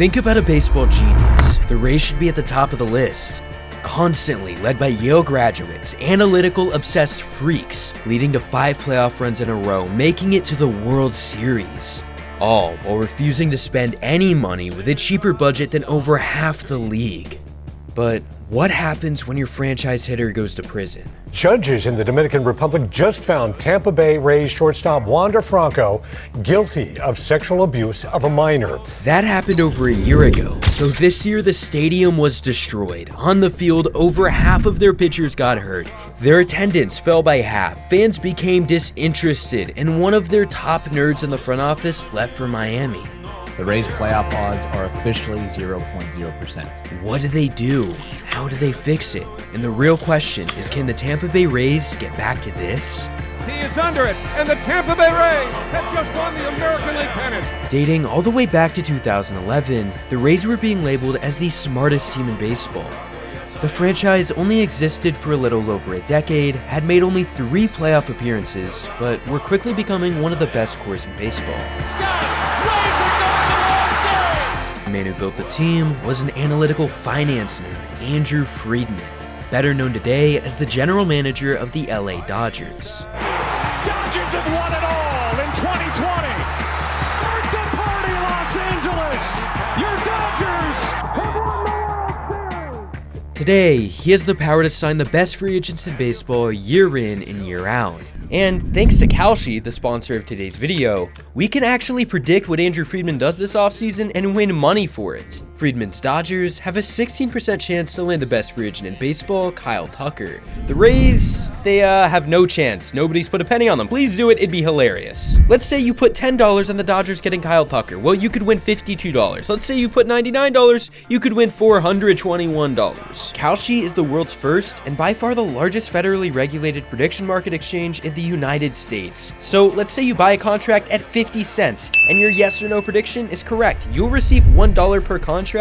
Think about a baseball genius. The Rays should be at the top of the list. Constantly led by Yale graduates, analytical, obsessed freaks, leading to 5 playoff runs in a row, making it to the World Series. All while refusing to spend any money with a cheaper budget than over half the league. But what happens when your franchise hitter goes to prison? Judges in the Dominican Republic just found Tampa Bay Rays shortstop Wander Franco guilty of sexual abuse of a minor. That happened over a year ago, though this year the stadium was destroyed. On the field, over half of their pitchers got hurt. Their attendance fell by half, fans became disinterested, and one of their top nerds in the front office left for Miami. The Rays' playoff odds are officially 0.0%. What do they do? How do they fix it? And the real question is, can the Tampa Bay Rays get back to this? He is under it, and the Tampa Bay Rays have just won the American League pennant. Dating all the way back to 2011, the Rays were being labeled as the smartest team in baseball. The franchise only existed for a little over a decade, had made only 3 playoff appearances, but were quickly becoming one of the best cores in baseball. The man who built the team was an analytical finance nerd, Andrew Friedman, better known today as the general manager of the LA Dodgers. Dodgers have won it all in 2020. Birthday party, Los Angeles. Your Dodgers have won the World Series. Today, he has the power to sign the best free agents in baseball year in and year out. And thanks to Kalshi, the sponsor of today's video, we can actually predict what Andrew Friedman does this offseason and win money for it. Friedman's Dodgers have a 16% chance to land the best free agent in baseball, Kyle Tucker. The Rays, they have no chance. Nobody's put a penny on them. Please do it, it'd be hilarious. Let's say you put $10 on the Dodgers getting Kyle Tucker. Well, you could win $52. Let's say you put $99, you could win $421. Kalshi is the world's first and by far the largest federally regulated prediction market exchange in the United States. So let's say you buy a contract at 50 cents and your yes or no prediction is correct. You'll receive $1 per contract,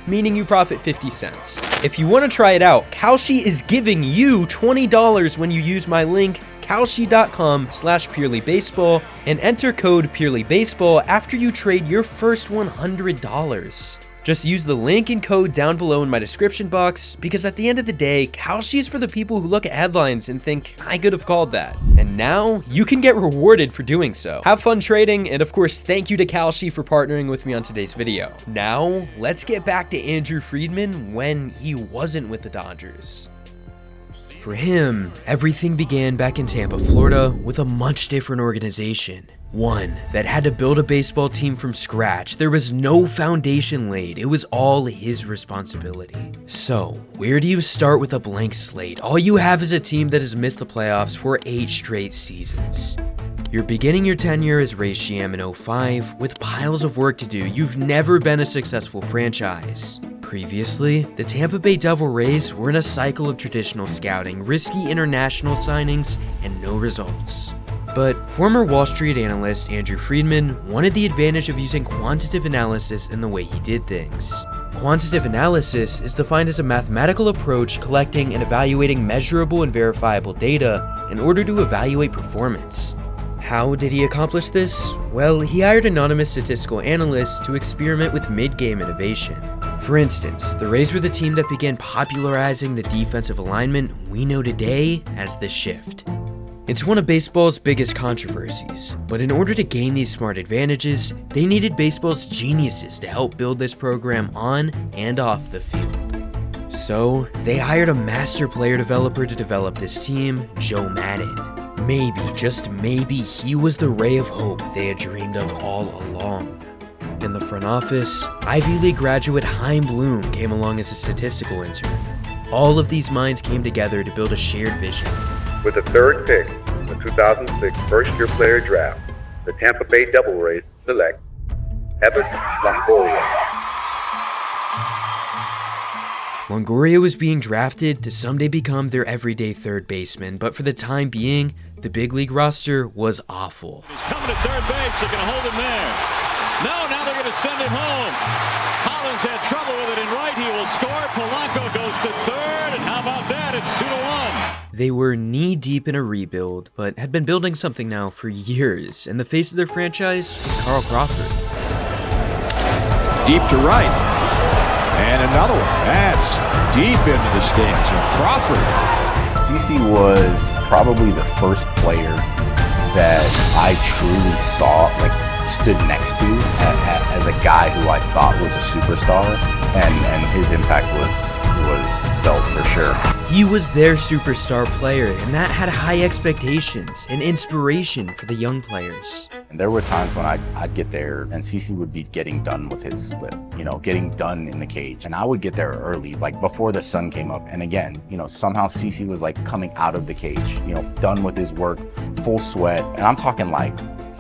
meaning you profit 50 cents. If you want to try it out, Kalshi is giving you $20 when you use my link kalshi.com/purelybaseball and enter code purelybaseball after you trade your first $100. Just use the link and code down below in my description box, because at the end of the day, Kalshi is for the people who look at headlines and think, I could have called that. And now, you can get rewarded for doing so. Have fun trading, and of course, thank you to Kalshi for partnering with me on today's video. Now, let's get back to Andrew Friedman when he wasn't with the Dodgers. For him, everything began back in Tampa, Florida, with a much different organization. One that had to build a baseball team from scratch. There was no foundation laid. It was all his responsibility. So, where do you start with a blank slate? All you have is a team that has missed the playoffs for 8 straight seasons. You're beginning your tenure as Rays GM in 05 with piles of work to do. You've never been a successful franchise. Previously, the Tampa Bay Devil Rays were in a cycle of traditional scouting, risky international signings, and no results. But former Wall Street analyst Andrew Friedman wanted the advantage of using quantitative analysis in the way he did things. Quantitative analysis is defined as a mathematical approach collecting and evaluating measurable and verifiable data in order to evaluate performance. How did he accomplish this? Well, he hired anonymous statistical analysts to experiment with mid-game innovation. For instance, the Rays were the team that began popularizing the defensive alignment we know today as the shift. It's one of baseball's biggest controversies, but in order to gain these smart advantages, they needed baseball's geniuses to help build this program on and off the field. So, they hired a master player developer to develop this team, Joe Madden. Maybe, just maybe, he was the ray of hope they had dreamed of all along. In the front office, Ivy League graduate Chaim Bloom came along as a statistical intern. All of these minds came together to build a shared vision. With the 3rd pick in the 2006 first-year player draft, the Tampa Bay Devil Rays select Evan Longoria. Longoria was being drafted to someday become their everyday third baseman, but for the time being, the big league roster was awful. He's coming to third base. They're going to hold him there. No, now they're going to send him home. Collins had trouble with it in right. He will score. Polanco goes to third, and how about that? It's 2-1. They were knee-deep in a rebuild, but had been building something now for years, and the face of their franchise was Carl Crawford. deep to right. And another one. That's deep into the stands. And Crawford. CC was probably the first player that I truly saw, stood next to as a guy who I thought was a superstar, and his impact was felt for sure. He was their superstar player, and that had high expectations and inspiration for the young players. And there were times when I'd get there and CC would be getting done with his lift, getting done in the cage. And I would get there early, before the sun came up. And again, somehow CC was coming out of the cage, done with his work, full sweat. And I'm talking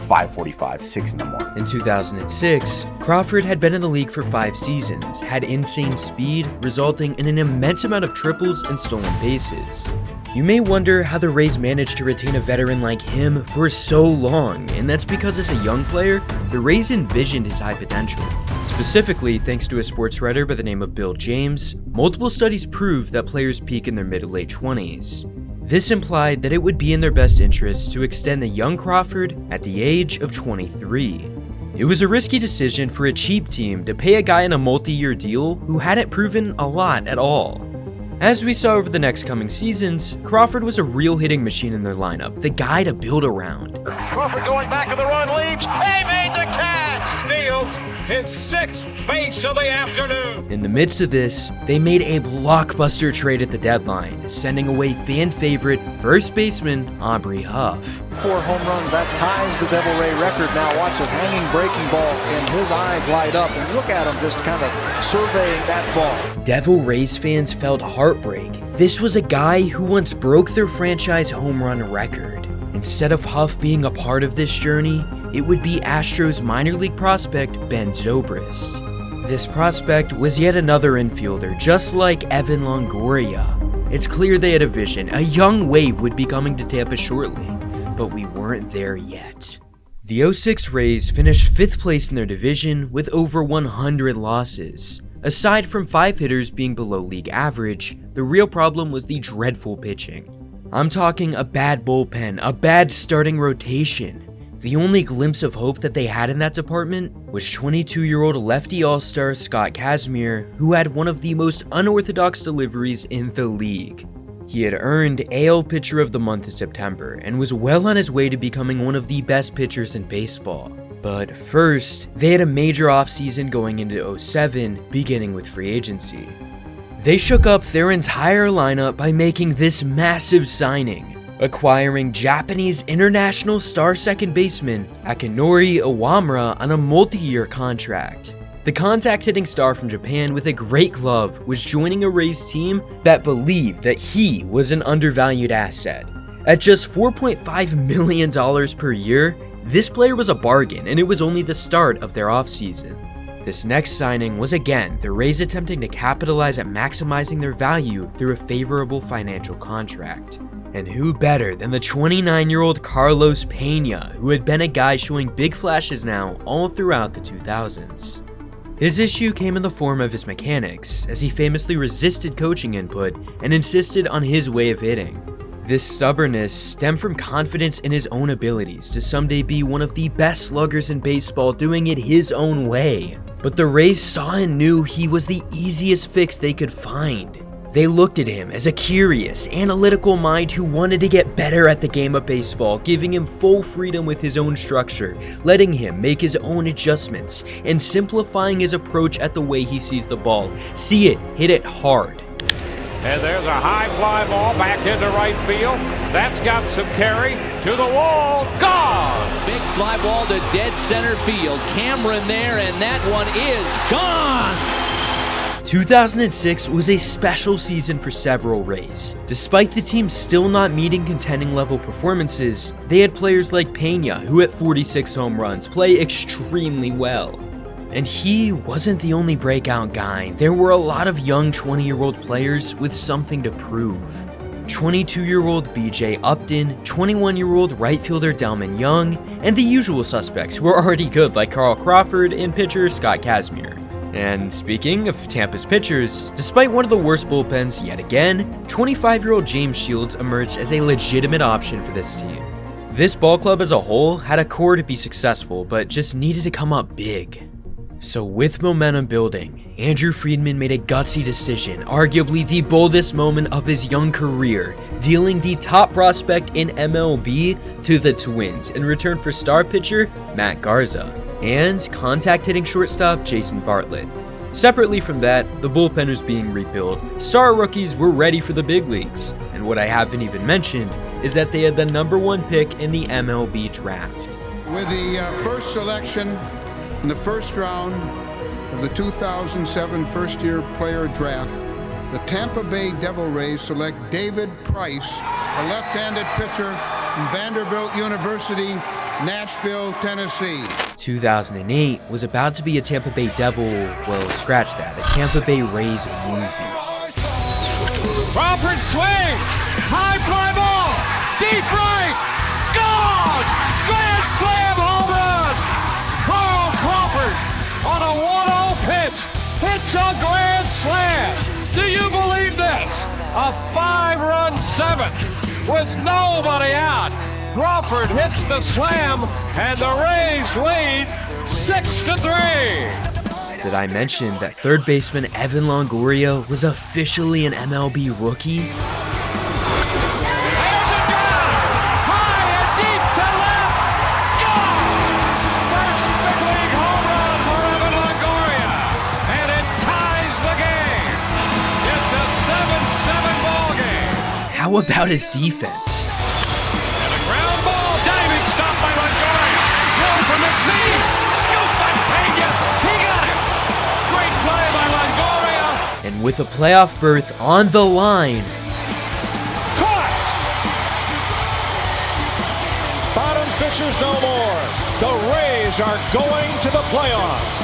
5:45, 6 in the morning. In 2006, Crawford had been in the league for 5 seasons, had insane speed, resulting in an immense amount of triples and stolen bases. You may wonder how the Rays managed to retain a veteran like him for so long, and that's because as a young player, the Rays envisioned his high potential. Specifically, thanks to a sports writer by the name of Bill James, multiple studies prove that players peak in their mid to late 20s. This implied that it would be in their best interest to extend the young Crawford at the age of 23. It was a risky decision for a cheap team to pay a guy in a multi-year deal who hadn't proven a lot at all. As we saw over the next coming seasons, Crawford was a real hitting machine in their lineup, the guy to build around. Crawford going back of the run, leaps. He made the catch. Steals his 6th base of the afternoon. In the midst of this, they made a blockbuster trade at the deadline, sending away fan favorite first baseman Aubrey Huff. 4 home runs, that ties the Devil Ray record. Now watch a hanging breaking ball and his eyes light up, and look at him just kind of surveying that ball. Devil Rays fans felt heartbreak. This was a guy who once broke their franchise home run record. Instead of Huff being a part of this journey, it would be Astros minor league prospect Ben Zobrist. This prospect was yet another infielder, just like Evan Longoria. It's clear they had a vision. A young wave would be coming to Tampa shortly, but we weren't there yet. The 06 Rays finished 5th place in their division with over 100 losses. Aside from 5 hitters being below league average, the real problem was the dreadful pitching. I'm talking a bad bullpen, a bad starting rotation. The only glimpse of hope that they had in that department was 22-year-old lefty all-star Scott Kazmir, who had one of the most unorthodox deliveries in the league. He had earned AL Pitcher of the Month in September and was well on his way to becoming one of the best pitchers in baseball. But first, they had a major offseason going into 07, beginning with free agency. They shook up their entire lineup by making this massive signing, acquiring Japanese international star second baseman Akinori Iwamura on a multi-year contract. The contact-hitting star from Japan with a great glove was joining a Rays team that believed that he was an undervalued asset. At just $4.5 million per year, this player was a bargain, and it was only the start of their offseason. This next signing was again the Rays attempting to capitalize at maximizing their value through a favorable financial contract. And who better than the 29-year-old Carlos Pena, who had been a guy showing big flashes now all throughout the 2000s. His issue came in the form of his mechanics, as he famously resisted coaching input and insisted on his way of hitting. This stubbornness stemmed from confidence in his own abilities to someday be one of the best sluggers in baseball doing it his own way. But the Rays saw and knew he was the easiest fix they could find. They looked at him as a curious, analytical mind who wanted to get better at the game of baseball, giving him full freedom with his own structure, letting him make his own adjustments, and simplifying his approach at the way he sees the ball. See it, hit it hard. And there's a high fly ball back into right field. That's got some carry to the wall. Gone! Big fly ball to dead center field. Cameron there, and that one is gone! 2006 was a special season for several Rays. Despite the team still not meeting contending level performances, they had players like Pena, who at 46 home runs play extremely well. And he wasn't the only breakout guy. There were a lot of young 20-year-old players with something to prove. 22-year-old BJ Upton, 21-year-old right fielder Delman Young, and the usual suspects who were already good like Carl Crawford and pitcher Scott Kazmir. And speaking of Tampa's pitchers, despite one of the worst bullpens yet again, 25-year-old James Shields emerged as a legitimate option for this team. This ball club as a whole had a core to be successful, but just needed to come up big. So with momentum building, Andrew Friedman made a gutsy decision, arguably the boldest moment of his young career, dealing the top prospect in MLB to the Twins in return for star pitcher Matt Garza and contact hitting shortstop Jason Bartlett. Separately from that, the bullpen was being rebuilt, star rookies were ready for the big leagues, and what I haven't even mentioned is that they had the #1 pick in the MLB draft. With the first selection in the first round of the 2007 first-year player draft, the Tampa Bay Devil Rays select David Price, a left-handed pitcher from Vanderbilt University, Nashville, Tennessee. 2008 was about to be a Tampa Bay Devil, well, scratch that, a Tampa Bay Rays movie. Crawford swings, high fly ball, deep right, gone! Grand slam home run! Carl Crawford on a 1-0 pitch, hits a grand slam. Do you believe this? A 5-run seventh with nobody out. Crawford hits the slam, and the Rays lead 6-3. Did I mention that third baseman Evan Longoria was officially an MLB rookie? How about his defense? And a ground ball, diving stop by Longoria. Hill from its knees, scoop by Pena. He got it. Great play by Longoria. And with a playoff berth on the line, Caught! Bottom fishers no more. The Rays are going to the playoffs.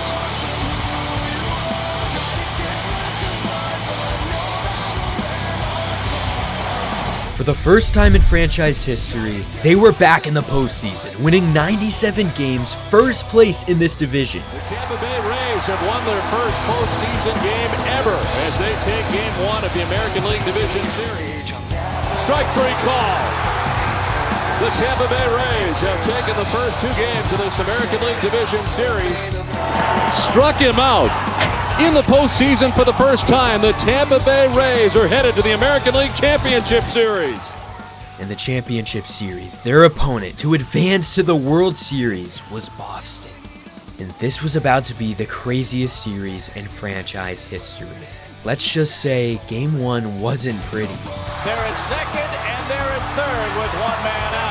for the first time in franchise history, they were back in the postseason, winning 97 games, first place in this division. The Tampa Bay Rays have won their first postseason game ever as they take Game 1 of the American League Division Series. Strike three call. The Tampa Bay Rays have taken the first two games of this American League Division Series. Struck him out. In the postseason for the first time, the Tampa Bay Rays are headed to the American League Championship Series. In the Championship Series, their opponent to advance to the World Series was Boston. And this was about to be the craziest series in franchise history. Let's just say Game 1 wasn't pretty. They're at second and they're at third with one man out.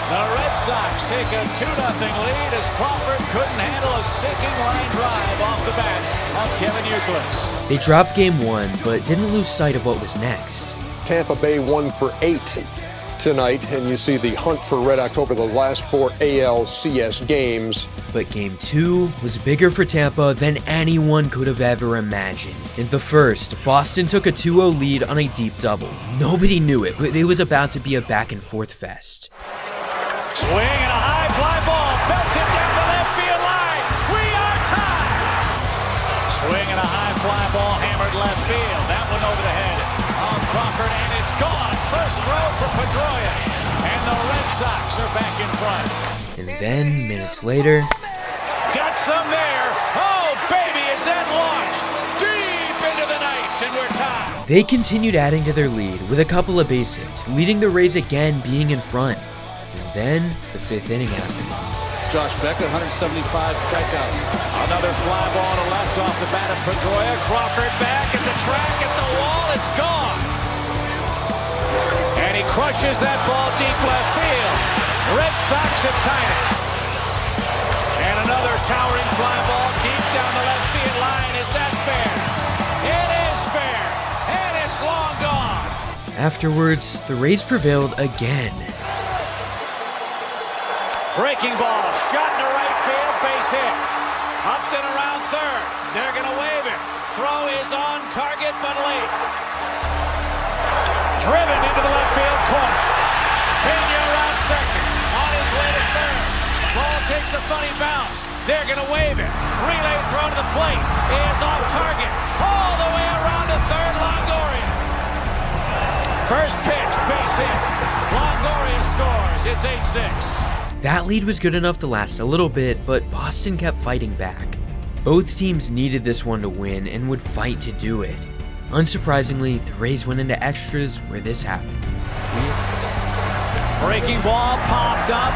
The Red Sox take a 2-0 lead as Crawford couldn't handle a sinking line drive off the bat of Kevin Youkilis. They dropped Game 1, but didn't lose sight of what was next. Tampa Bay 1 for 8 tonight, and you see the hunt for Red October, the last 4 ALCS games. But Game 2 was bigger for Tampa than anyone could have ever imagined. In the first, Boston took a 2-0 lead on a deep double. Nobody knew it, but it was about to be a back-and-forth fest. Swing and a high fly ball, belted down the left field line. We are tied. Swing and a high fly ball, hammered left field. That one over the head of Crawford, and it's gone. First throw for Pedroia, and the Red Sox are back in front. And then, minutes later, got some there. Oh, baby, is that launched deep into the night, and we're tied. They continued adding to their lead with a couple of base hits, leading the Rays again being in front. And then, the 5th inning happened. Josh Becker, 175 strikeouts. Another fly ball to left off the bat of Pedroia. Crawford back at the track, at the wall. It's gone. And he crushes that ball deep left field. Red Sox have tied it. And another towering fly ball deep down the left field line. Is that fair? It is fair. And it's long gone. Afterwards, the Rays prevailed again. Breaking ball, shot into right field, base hit. Up and around third. They're going to wave it. Throw is on target, but late. Driven into the left field corner. Pena around second. On his way to third. Ball takes a funny bounce. They're going to wave it. Relay throw to the plate is off target. All the way around to third, Longoria. First pitch, base hit. Longoria scores. It's 8-6. That lead was good enough to last a little bit, but Boston kept fighting back. Both teams needed this one to win and would fight to do it. Unsurprisingly, the Rays went into extras where this happened. Breaking ball popped up,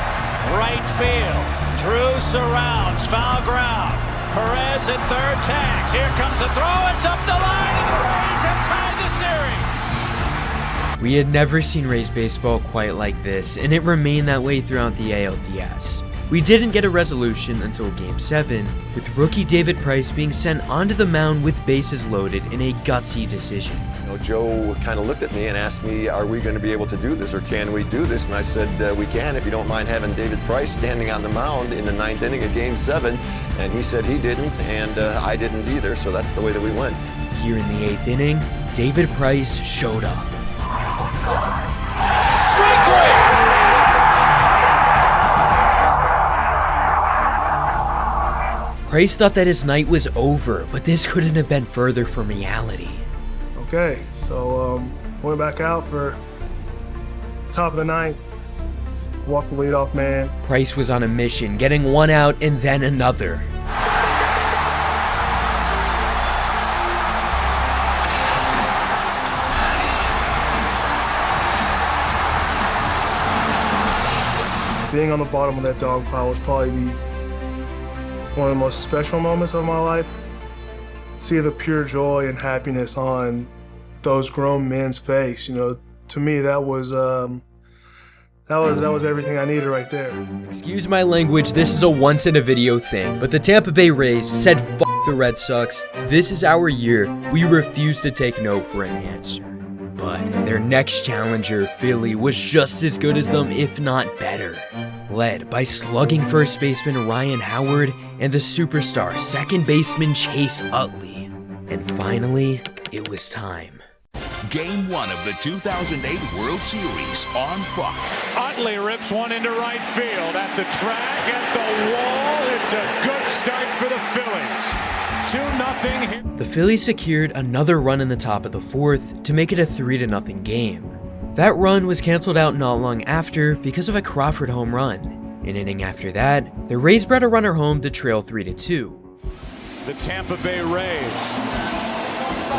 right field. Drew surrounds, foul ground. Perez in third tags. Here comes the throw, it's up the line, and the Rays have tied the series. We had never seen Rays baseball quite like this, and it remained that way throughout the ALDS. We didn't get a resolution until Game 7, with rookie David Price being sent onto the mound with bases loaded in a gutsy decision. Joe kind of looked at me and asked me, are we going to be able to do this, or can we do this? And I said, we can, if you don't mind having David Price standing on the mound in the 9th inning of Game 7. And he said he didn't, and I didn't either, so that's the way that we went. Here in the 8th inning, David Price showed up. Strike 3! Price thought that his night was over, but this couldn't have been further from reality. Okay, so going back out for the top of the 9th. Walk the leadoff man. Price was on a mission, getting one out and then another. Being on the bottom of that dog pile was probably one of the most special moments of my life. See the pure joy and happiness on those grown men's face. To me that was everything I needed right there. Excuse my language, this is a once in a video thing, but the Tampa Bay Rays said F the Red Sox, this is our year, we refuse to take no for an answer. But their next challenger, Philly, was just as good as them, if not better. Led by slugging first baseman Ryan Howard and the superstar second baseman Chase Utley. And finally, it was time. Game 1 of the 2008 World Series on Fox. Utley rips one into right field at the track, at the wall. It's a good start for the Phillies. 2-0. The Phillies secured another run in the top of the 4th to make it a 3-0 game. That run was canceled out not long after because of a Crawford home run. An inning after that, the Rays brought a runner home to trail 3-2. The Tampa Bay Rays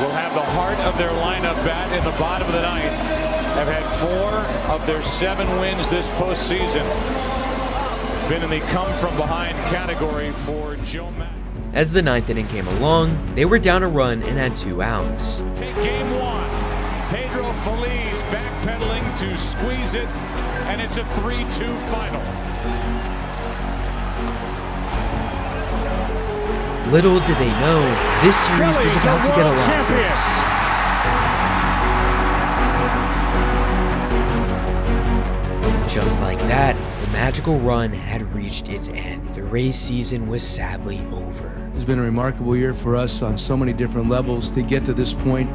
will have the heart of their lineup bat in the bottom of the 9th. Have had 4 of their 7 wins this postseason. Been in the come-from-behind category for Joe Matt. As the 9th inning came along, they were down a run and had 2 outs. Take Game 1. Pedro Feliz backpedaling to squeeze it, and it's a 3-2 final. Little did they know, this series was about to get a lot worse. Just like that, the magical run had reached its end. The Rays season was sadly over. It's been a remarkable year for us on so many different levels. To get to this point,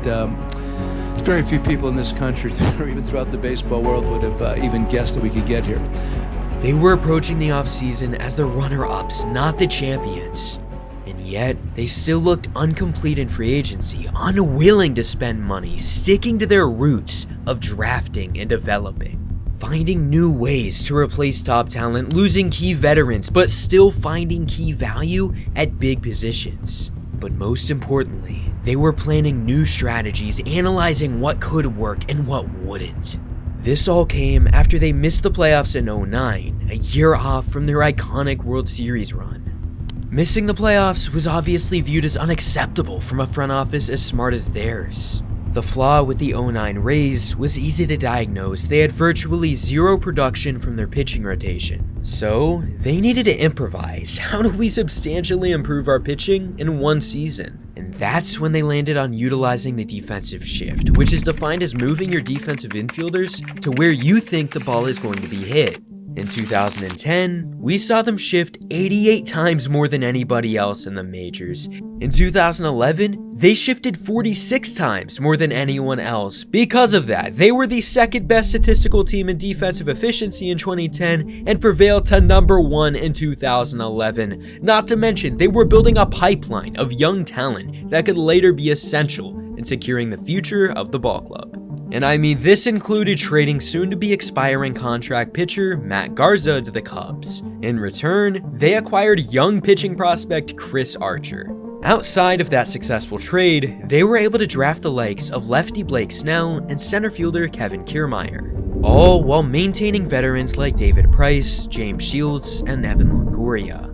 very few people in this country, or even throughout the baseball world, would have even guessed that we could get here. They were approaching the offseason as the runner-ups, not the champions. And yet, they still looked incomplete in free agency, unwilling to spend money, sticking to their roots of drafting and developing. Finding new ways to replace top talent, losing key veterans, but still finding key value at big positions. But most importantly, they were planning new strategies, analyzing what could work and what wouldn't. This all came after they missed the playoffs in 2009, a year off from their iconic World Series run. Missing the playoffs was obviously viewed as unacceptable from a front office as smart as theirs. The flaw with the 2009 Rays was easy to diagnose. They had virtually zero production from their pitching rotation. So, they needed to improvise. How do we substantially improve our pitching in one season? And that's when they landed on utilizing the defensive shift, which is defined as moving your defensive infielders to where you think the ball is going to be hit. In 2010, we saw them shift 88 times more than anybody else in the majors. In 2011, they shifted 46 times more than anyone else. Because of that, they were the second best statistical team in defensive efficiency in 2010 and prevailed to number 1 in 2011. Not to mention, they were building a pipeline of young talent that could later be essential in securing the future of the ball club. And I mean, this included trading soon-to-be expiring contract pitcher Matt Garza to the Cubs. In return, they acquired young pitching prospect Chris Archer. Outside of that successful trade, they were able to draft the likes of lefty Blake Snell and center fielder Kevin Kiermaier, all while maintaining veterans like David Price, James Shields, and Evan Longoria.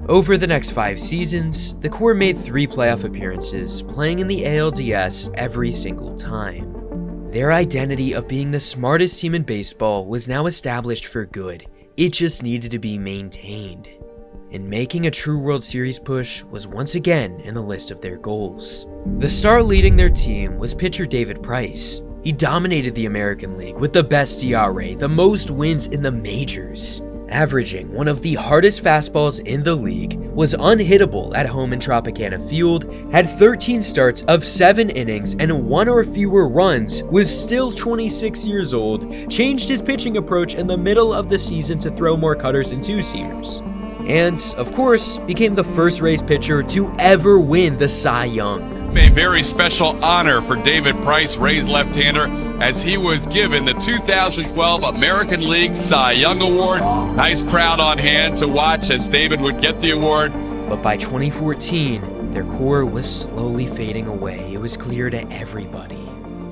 Over the next 5 seasons, the core made 3 playoff appearances, playing in the ALDS every single time. Their identity of being the smartest team in baseball was now established for good. It just needed to be maintained. And making a true World Series push was once again in the list of their goals. The star leading their team was pitcher David Price. He dominated the American League with the best ERA, the most wins in the majors. Averaging one of the hardest fastballs in the league, was unhittable at home in Tropicana Field, had 13 starts of 7 innings and 1 or fewer runs, was still 26 years old, changed his pitching approach in the middle of the season to throw more cutters and two-seamers, and, of course, became the first Rays pitcher to ever win the Cy Young. A very special honor for David Price, Rays left-hander, as he was given the 2012 American League Cy Young Award. Nice crowd on hand to watch as David would get the award. But by 2014, their core was slowly fading away. It was clear to everybody.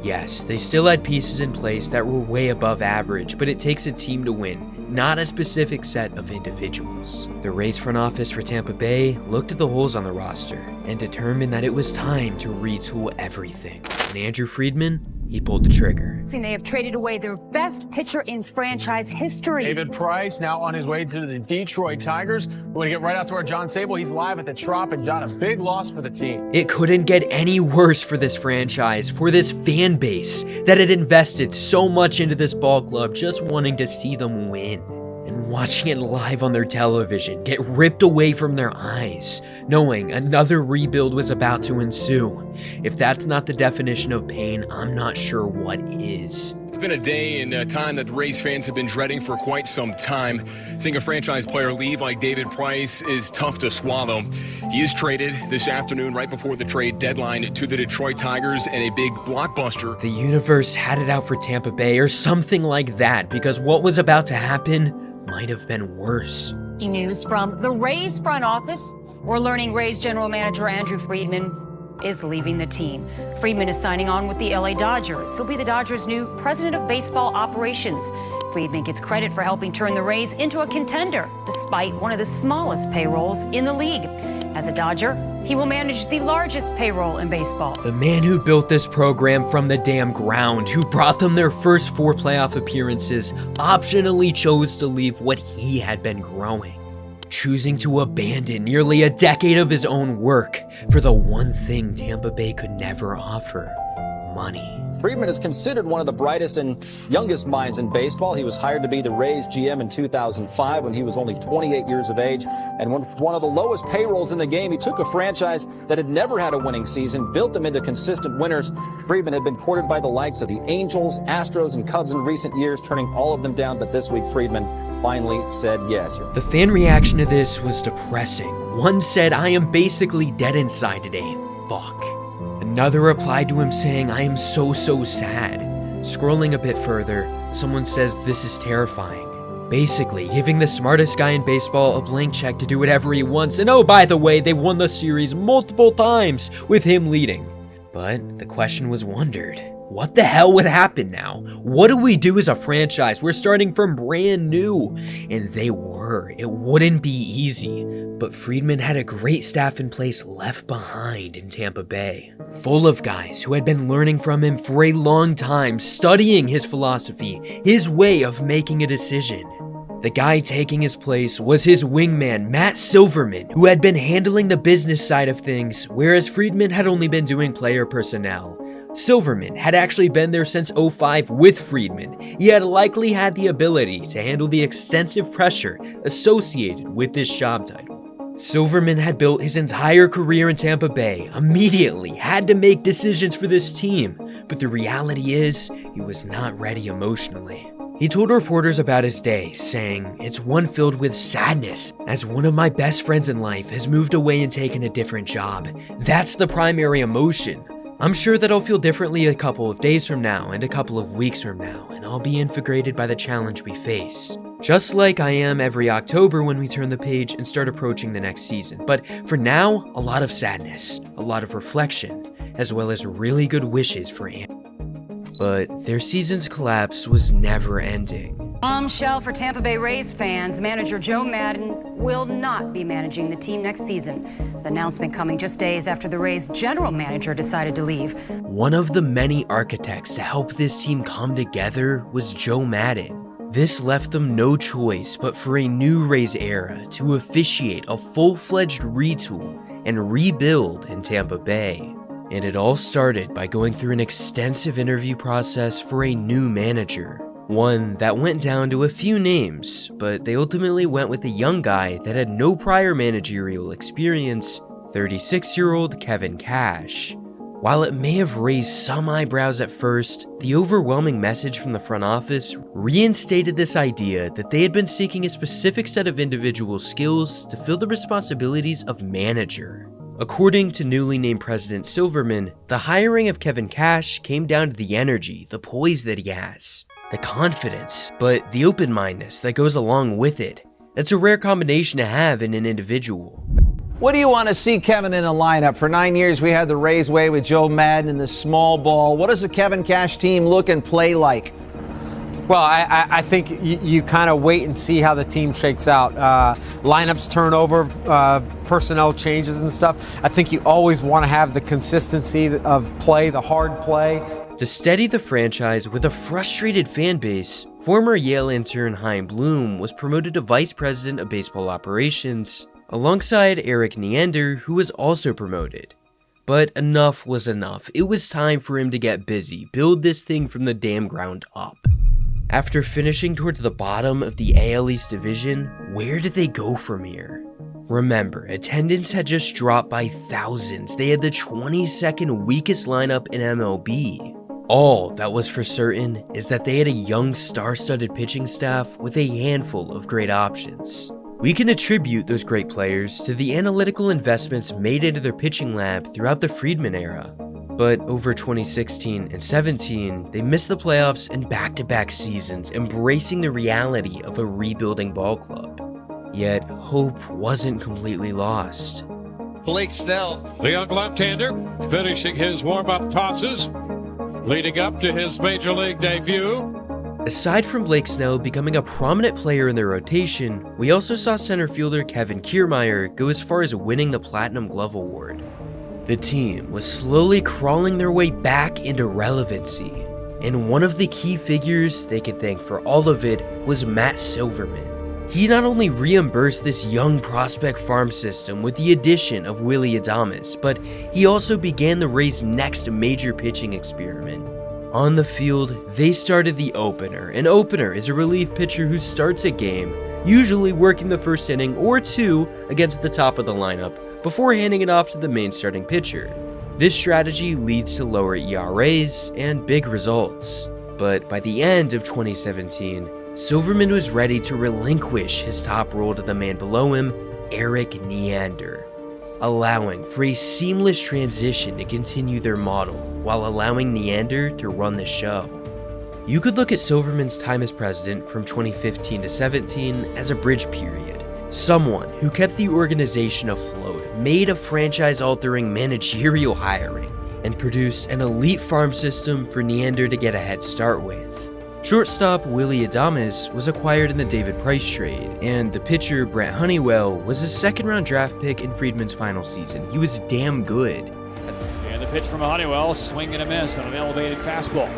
Yes, they still had pieces in place that were way above average, but it takes a team to win, not a specific set of individuals. The Rays front office for Tampa Bay looked at the holes on the roster and determined that it was time to retool everything. And Andrew Friedman, he pulled the trigger. They have traded away their best pitcher in franchise history. David Price now on his way to the Detroit Tigers. We're going to get right out to our John Sable. He's live at the Trop, and John, a big loss for the team. It couldn't get any worse for this franchise, for this fan base that had invested so much into this ball club, just wanting to see them win. And watching it live on their television get ripped away from their eyes, knowing another rebuild was about to ensue. If that's not the definition of pain, I'm not sure what is. It's been a day and a time that the Rays fans have been dreading for quite some time. Seeing a franchise player leave like David Price is tough to swallow. He is traded this afternoon right before the trade deadline to the Detroit Tigers in a big blockbuster. The universe had it out for Tampa Bay or something like that, because what was about to happen might have been worse. News from the Rays front office. We're learning Rays general manager Andrew Friedman is leaving the team. Friedman is signing on with the LA Dodgers. He'll be the Dodgers' new president of baseball operations. Friedman gets credit for helping turn the Rays into a contender, despite one of the smallest payrolls in the league. As a Dodger, he will manage the largest payroll in baseball. The man who built this program from the damn ground, who brought them their first 4 playoff appearances, optionally chose to leave what he had been growing, choosing to abandon nearly a decade of his own work for the one thing Tampa Bay could never offer: money. Friedman is considered one of the brightest and youngest minds in baseball. He was hired to be the Rays GM in 2005 when he was only 28 years of age, and with one of the lowest payrolls in the game. He took a franchise that had never had a winning season, built them into consistent winners. Friedman had been courted by the likes of the Angels, Astros, and Cubs in recent years, turning all of them down, but this week Friedman finally said yes. The fan reaction to this was depressing. One said, "I am basically dead inside today. Fuck." Another replied to him saying, "I am so sad." Scrolling a bit further, someone says this is terrifying. Basically, giving the smartest guy in baseball a blank check to do whatever he wants, and oh, by the way, they won the series multiple times with him leading. But the question was wondered, what the hell would happen now? What do we do as a franchise? We're starting from brand new. And they were. It wouldn't be easy. But Friedman had a great staff in place left behind in Tampa Bay, full of guys who had been learning from him for a long time, studying his philosophy, his way of making a decision. The guy taking his place was his wingman, Matt Silverman, who had been handling the business side of things, whereas Friedman had only been doing player personnel. Silverman had actually been there since 2005 with Friedman. He had likely had the ability to handle the extensive pressure associated with this job title. Silverman had built his entire career in Tampa Bay, immediately had to make decisions for this team, but the reality is, he was not ready emotionally. He told reporters about his day, saying, "It's one filled with sadness, as one of my best friends in life has moved away and taken a different job. That's the primary emotion. I'm sure that I'll feel differently a couple of days from now and a couple of weeks from now, and I'll be invigorated by the challenge we face. Just like I am every October when we turn the page and start approaching the next season. But for now, a lot of sadness, a lot of reflection, as well as really good wishes for Andy. But their season's collapse was never ending. Bombshell for Tampa Bay Rays fans. Manager Joe Maddon will not be managing the team next season. The announcement coming just days after the Rays general manager decided to leave. One of the many architects to help this team come together was Joe Maddon. This left them no choice but for a new Rays era to officiate a full-fledged retool and rebuild in Tampa Bay. And it all started by going through an extensive interview process for a new manager. One that went down to a few names, but they ultimately went with a young guy that had no prior managerial experience, 36-year-old Kevin Cash. While it may have raised some eyebrows at first, the overwhelming message from the front office reinstated this idea that they had been seeking a specific set of individual skills to fill the responsibilities of manager. According to newly named President Silverman, the hiring of Kevin Cash came down to the energy, the poise that he has, the confidence, but the open-mindedness that goes along with it. It's a rare combination to have in an individual. What do you want to see Kevin in a lineup? For 9 years, we had the Rays way with Joe Maddon and the small ball. What does a Kevin Cash team look and play like? Well, I think you kind of wait and see how the team shakes out. Lineups turnover, personnel changes and stuff. I think you always want to have the consistency of play, the hard play. To steady the franchise with a frustrated fan base, former Yale intern Chaim Bloom was promoted to Vice President of Baseball Operations, alongside Eric Neander, who was also promoted. But enough was enough. It was time for him to get busy, build this thing from the damn ground up. After finishing towards the bottom of the AL East division, where did they go from here? Remember, attendance had just dropped by thousands. They had the 22nd weakest lineup in MLB. All that was for certain is that they had a young star-studded pitching staff with a handful of great options. We can attribute those great players to the analytical investments made into their pitching lab throughout the Friedman era. But over 2016 and 17, they missed the playoffs in back-to-back seasons, embracing the reality of a rebuilding ball club. Yet, hope wasn't completely lost. Blake Snell, the young left-hander, finishing his warm-up tosses, leading up to his major league debut. Aside from Blake Snell becoming a prominent player in their rotation, we also saw center fielder Kevin Kiermaier go as far as winning the Platinum Glove Award. The team was slowly crawling their way back into relevancy, and one of the key figures they could thank for all of it was Matt Silverman. He not only reimbursed this young prospect farm system with the addition of Willy Adames, but he also began the Rays' next major pitching experiment. On the field, they started the opener. An opener is a relief pitcher who starts a game, usually working the first inning or two against the top of the lineup, before handing it off to the main starting pitcher. This strategy leads to lower ERAs and big results. But by the end of 2017, Silverman was ready to relinquish his top role to the man below him, Eric Neander, allowing for a seamless transition to continue their model while allowing Neander to run the show. You could look at Silverman's time as president from 2015 to 17 as a bridge period. Someone who kept the organization afloat, made a franchise-altering managerial hiring, and produced an elite farm system for Neander to get a head start with. Shortstop Willy Adames was acquired in the David Price trade, and the pitcher Brent Honeywell was a second-round draft pick in Friedman's final season. He was damn good. And the pitch from Honeywell, swing and a miss on an elevated fastball.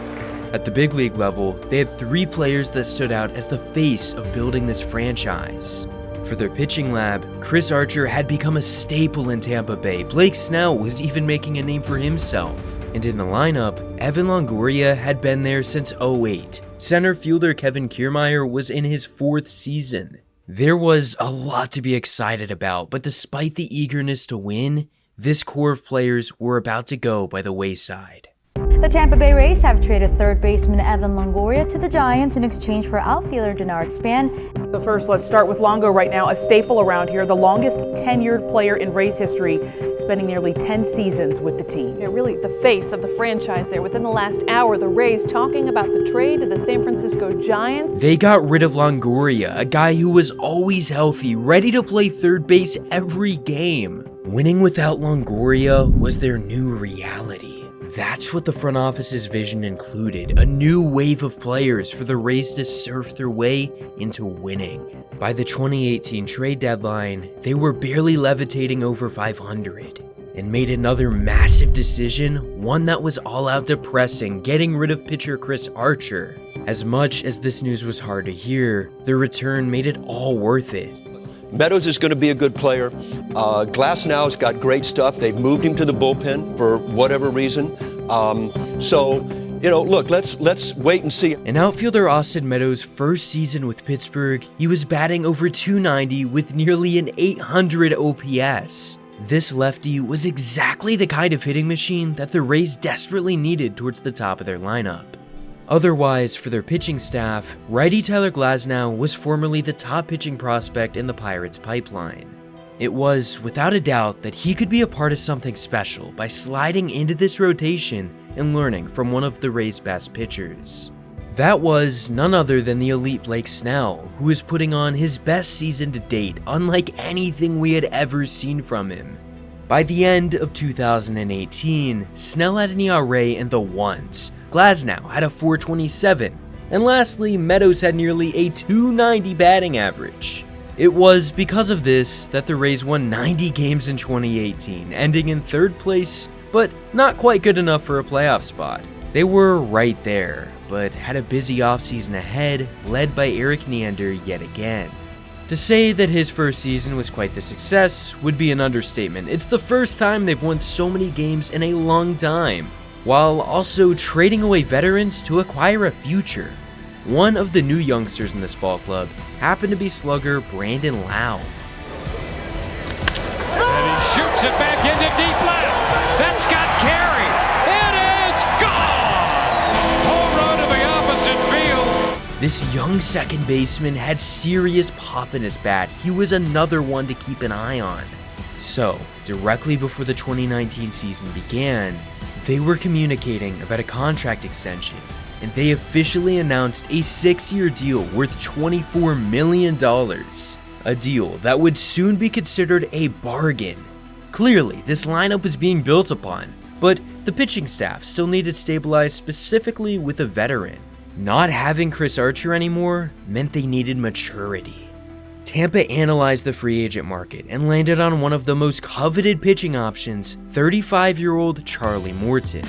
At the big league level, they had three players that stood out as the face of building this franchise. For their pitching lab, Chris Archer had become a staple in Tampa Bay. Blake Snell was even making a name for himself. And in the lineup, Evan Longoria had been there since 2008. Center fielder Kevin Kiermaier was in his 4th season. There was a lot to be excited about, but despite the eagerness to win, this core of players were about to go by the wayside. The Tampa Bay Rays have traded third baseman Evan Longoria to the Giants in exchange for outfielder Denard Span. But first, let's start with Longo right now, a staple around here, the longest tenured player in Rays history, spending nearly 10 seasons with the team. Yeah, really the face of the franchise there. Within the last hour, the Rays talking about the trade to the San Francisco Giants. They got rid of Longoria, a guy who was always healthy, ready to play third base every game. Winning without Longoria was their new reality. That's what the front office's vision included, a new wave of players for the Rays to surf their way into winning. By the 2018 trade deadline, they were barely levitating over 500 and made another massive decision, one that was all out depressing, getting rid of pitcher Chris Archer. As much as this news was hard to hear, their return made it all worth it. Meadows is going to be a good player. Glasnow's got great stuff. They've moved him to the bullpen for whatever reason. Look, let's wait and see. In outfielder Austin Meadows' first season with Pittsburgh, he was batting over .290 with nearly an 800 OPS. This lefty was exactly the kind of hitting machine that the Rays desperately needed towards the top of their lineup. Otherwise, for their pitching staff, righty Tyler Glasnow was formerly the top pitching prospect in the Pirates' pipeline. It was, without a doubt, that he could be a part of something special by sliding into this rotation and learning from one of the Rays' best pitchers. That was none other than the elite Blake Snell, who was putting on his best season to date, unlike anything we had ever seen from him. By the end of 2018, Snell had an ERA in the ones, Glasnow had a .427, and lastly, Meadows had nearly a .290 batting average. It was because of this that the Rays won 90 games in 2018, ending in third place, but not quite good enough for a playoff spot. They were right there, but had a busy offseason ahead, led by Eric Neander yet again. To say that his first season was quite the success would be an understatement. It's the first time they've won so many games in a long time, while also trading away veterans to acquire a future. One of the new youngsters in this ball club happened to be slugger Brandon Lau. And he shoots it back into deep left. That's got carry. It is gone! Home run to the opposite field. This young second baseman had serious pop in his bat. He was another one to keep an eye on. So, directly before the 2019 season began, they were communicating about a contract extension, and they officially announced a 6-year deal worth $24 million. A deal that would soon be considered a bargain. Clearly, this lineup was being built upon, but the pitching staff still needed stabilized specifically with a veteran. Not having Chris Archer anymore meant they needed maturity. Tampa analyzed the free agent market and landed on one of the most coveted pitching options, 35-year-old Charlie Morton.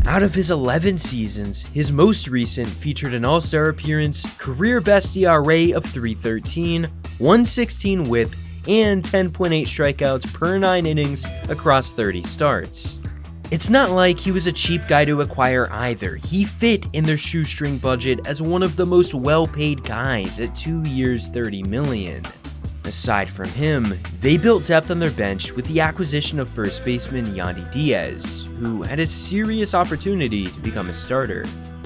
Out of his 11 seasons, his most recent featured an all-star appearance, career best ERA of .313, .116 whip, and 10.8 strikeouts per 9 innings across 30 starts. It's not like he was a cheap guy to acquire either. He fit in their shoestring budget as one of the most well-paid guys at 2 years, $30 million. Aside from him, they built depth on their bench with the acquisition of first baseman Yandy Diaz, who had a serious opportunity to become a starter.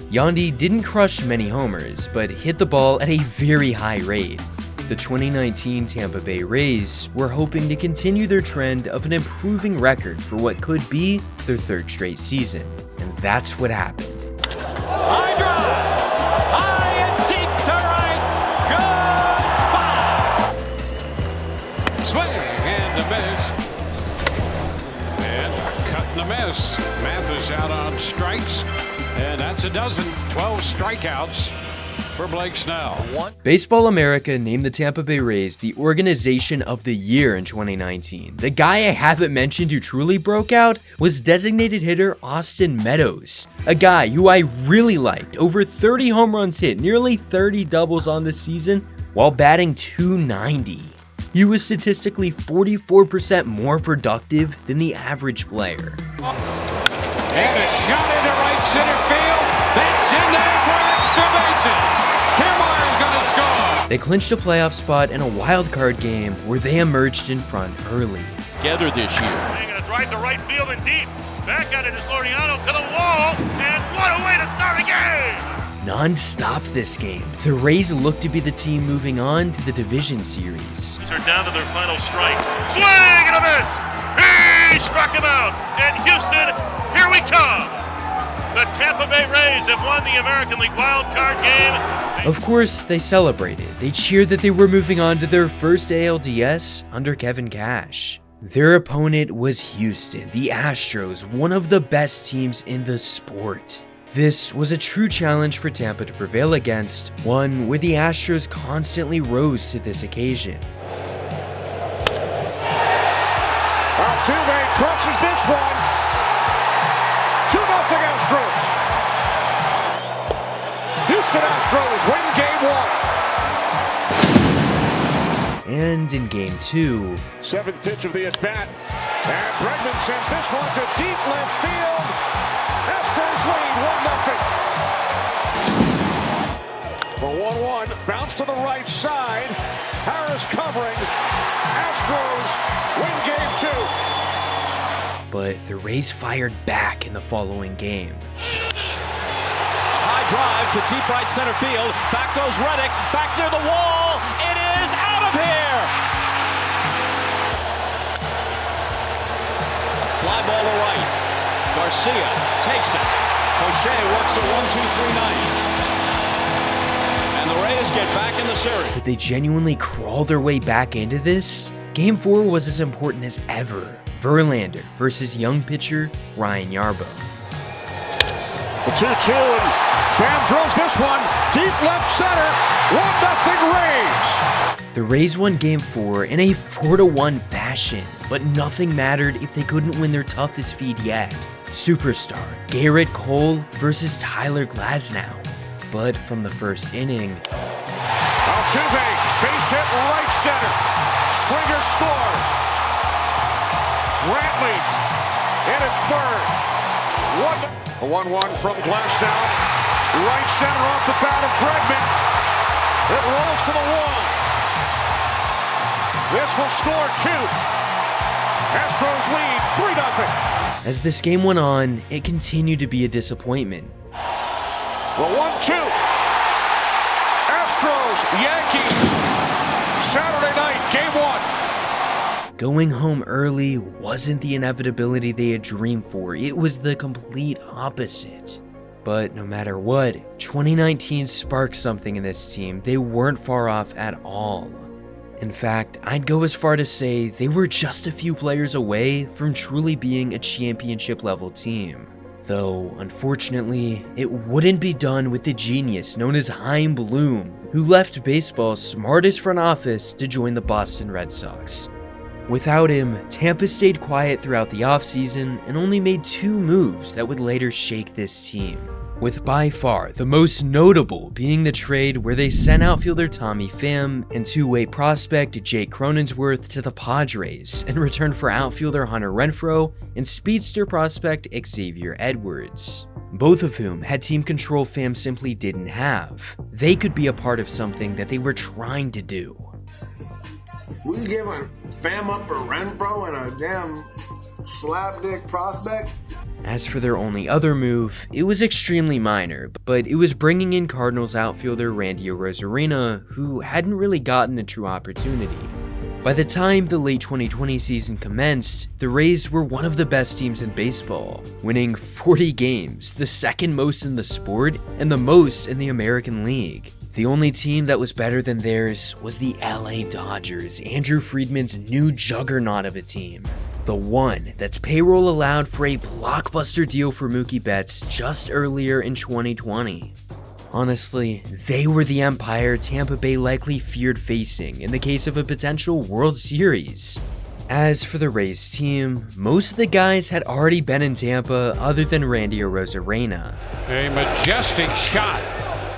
Yandy didn't crush many homers, but hit the ball at a very high rate. The 2019 Tampa Bay Rays were hoping to continue their trend of an improving record for what could be their third straight season, and that's what happened. High drive, high and deep to right, goodbye. Swing and a miss, and cutting the miss. Mathis out on strikes, and that's a dozen, 12 strikeouts for Blake Snell. Baseball America named the Tampa Bay Rays the Organization of the Year in 2019. The guy I haven't mentioned who truly broke out was designated hitter Austin Meadows, a guy who I really liked. Over 30 home runs hit, nearly 30 doubles on the season, while batting .290. He was statistically 44% more productive than the average player. And a shot into right center field. That's in there for extra bases. Kiermaier's gonna score. They clinched a playoff spot in a wild card game where they emerged in front early. Together this year. Hanging a drive to right field and deep. Back at it is Laureano to the wall. And what a way to start a game. non-stop this game. The Rays looked to be the team moving on to the division series. They're down to their final strike. Swing and a miss! He struck him out! And Houston, here we come! The Tampa Bay Rays have won the American League wild card game. Of course, they celebrated. They cheered that they were moving on to their first ALDS under Kevin Cash. Their opponent was Houston, the Astros, one of the best teams in the sport. This was a true challenge for Tampa to prevail against, one where the Astros constantly rose to this occasion. Altuve crushes this one. 2-0 Astros. Houston Astros win game 1. And in game 2, 7th pitch of the at-bat. And Bregman sends this one to deep left field. Astros lead 1-0. The 1-1 bounce to the right side. Harris covering. Astros win game 2. but the Rays fired back in the following game. A high drive to deep right center field. Back goes Reddick, back near the wall. It is out of here. Fly ball to right. Garcia takes it. O'Shea works a 1-2-3-9. And the Rays get back in the series. Could they genuinely crawl their way back into this? Game 4 was as important as ever. Verlander versus young pitcher Ryan Yarbrough. The 2-2, and Pham throws this one deep left center. 1-0 Rays. The Rays won Game 4 in a 4-1 fashion, but nothing mattered if they couldn't win their toughest feat yet. Superstar Garrett Cole versus Tyler Glasnow. But from the first inning, Altuve, base hit right center. Springer scores. Brantley in at third. A 1-1 from Glasnow. Right center off the bat of Bregman. It rolls to the wall. This will score 2. Astros lead 3-0. As this game went on, it continued to be a disappointment. The 1-2. Astros, Yankees. Saturday night, game 1. Going home early wasn't the inevitability they had dreamed for, it was the complete opposite. But no matter what, 2019 sparked something in this team. They weren't far off at all. In fact, I'd go as far to say they were just a few players away from truly being a championship level team. Though, unfortunately, it wouldn't be done with the genius known as Chaim Bloom, who left baseball's smartest front office to join the Boston Red Sox. Without him, Tampa stayed quiet throughout the offseason and only made 2 moves that would later shake this team, with by far the most notable being the trade where they sent outfielder Tommy Pham and two-way prospect Jake Cronenworth to the Padres in return for outfielder Hunter Renfroe and speedster prospect Xavier Edwards, both of whom had team control Pham simply didn't have. They could be a part of something that they were trying to do. We give a Pham up for Renfroe and a damn slapdick prospect? As for their only other move, it was extremely minor, but it was bringing in Cardinals outfielder Randy Arozarena, who hadn't really gotten a true opportunity. By the time the late 2020 season commenced, the Rays were one of the best teams in baseball, winning 40 games, the second most in the sport and the most in the American League. The only team that was better than theirs was the LA Dodgers, Andrew Friedman's new juggernaut of a team. The one that's payroll allowed for a blockbuster deal for Mookie Betts just earlier in 2020. Honestly, they were the empire Tampa Bay likely feared facing in the case of a potential World Series. As for the Rays team, most of the guys had already been in Tampa other than Randy Arozarena. A majestic shot.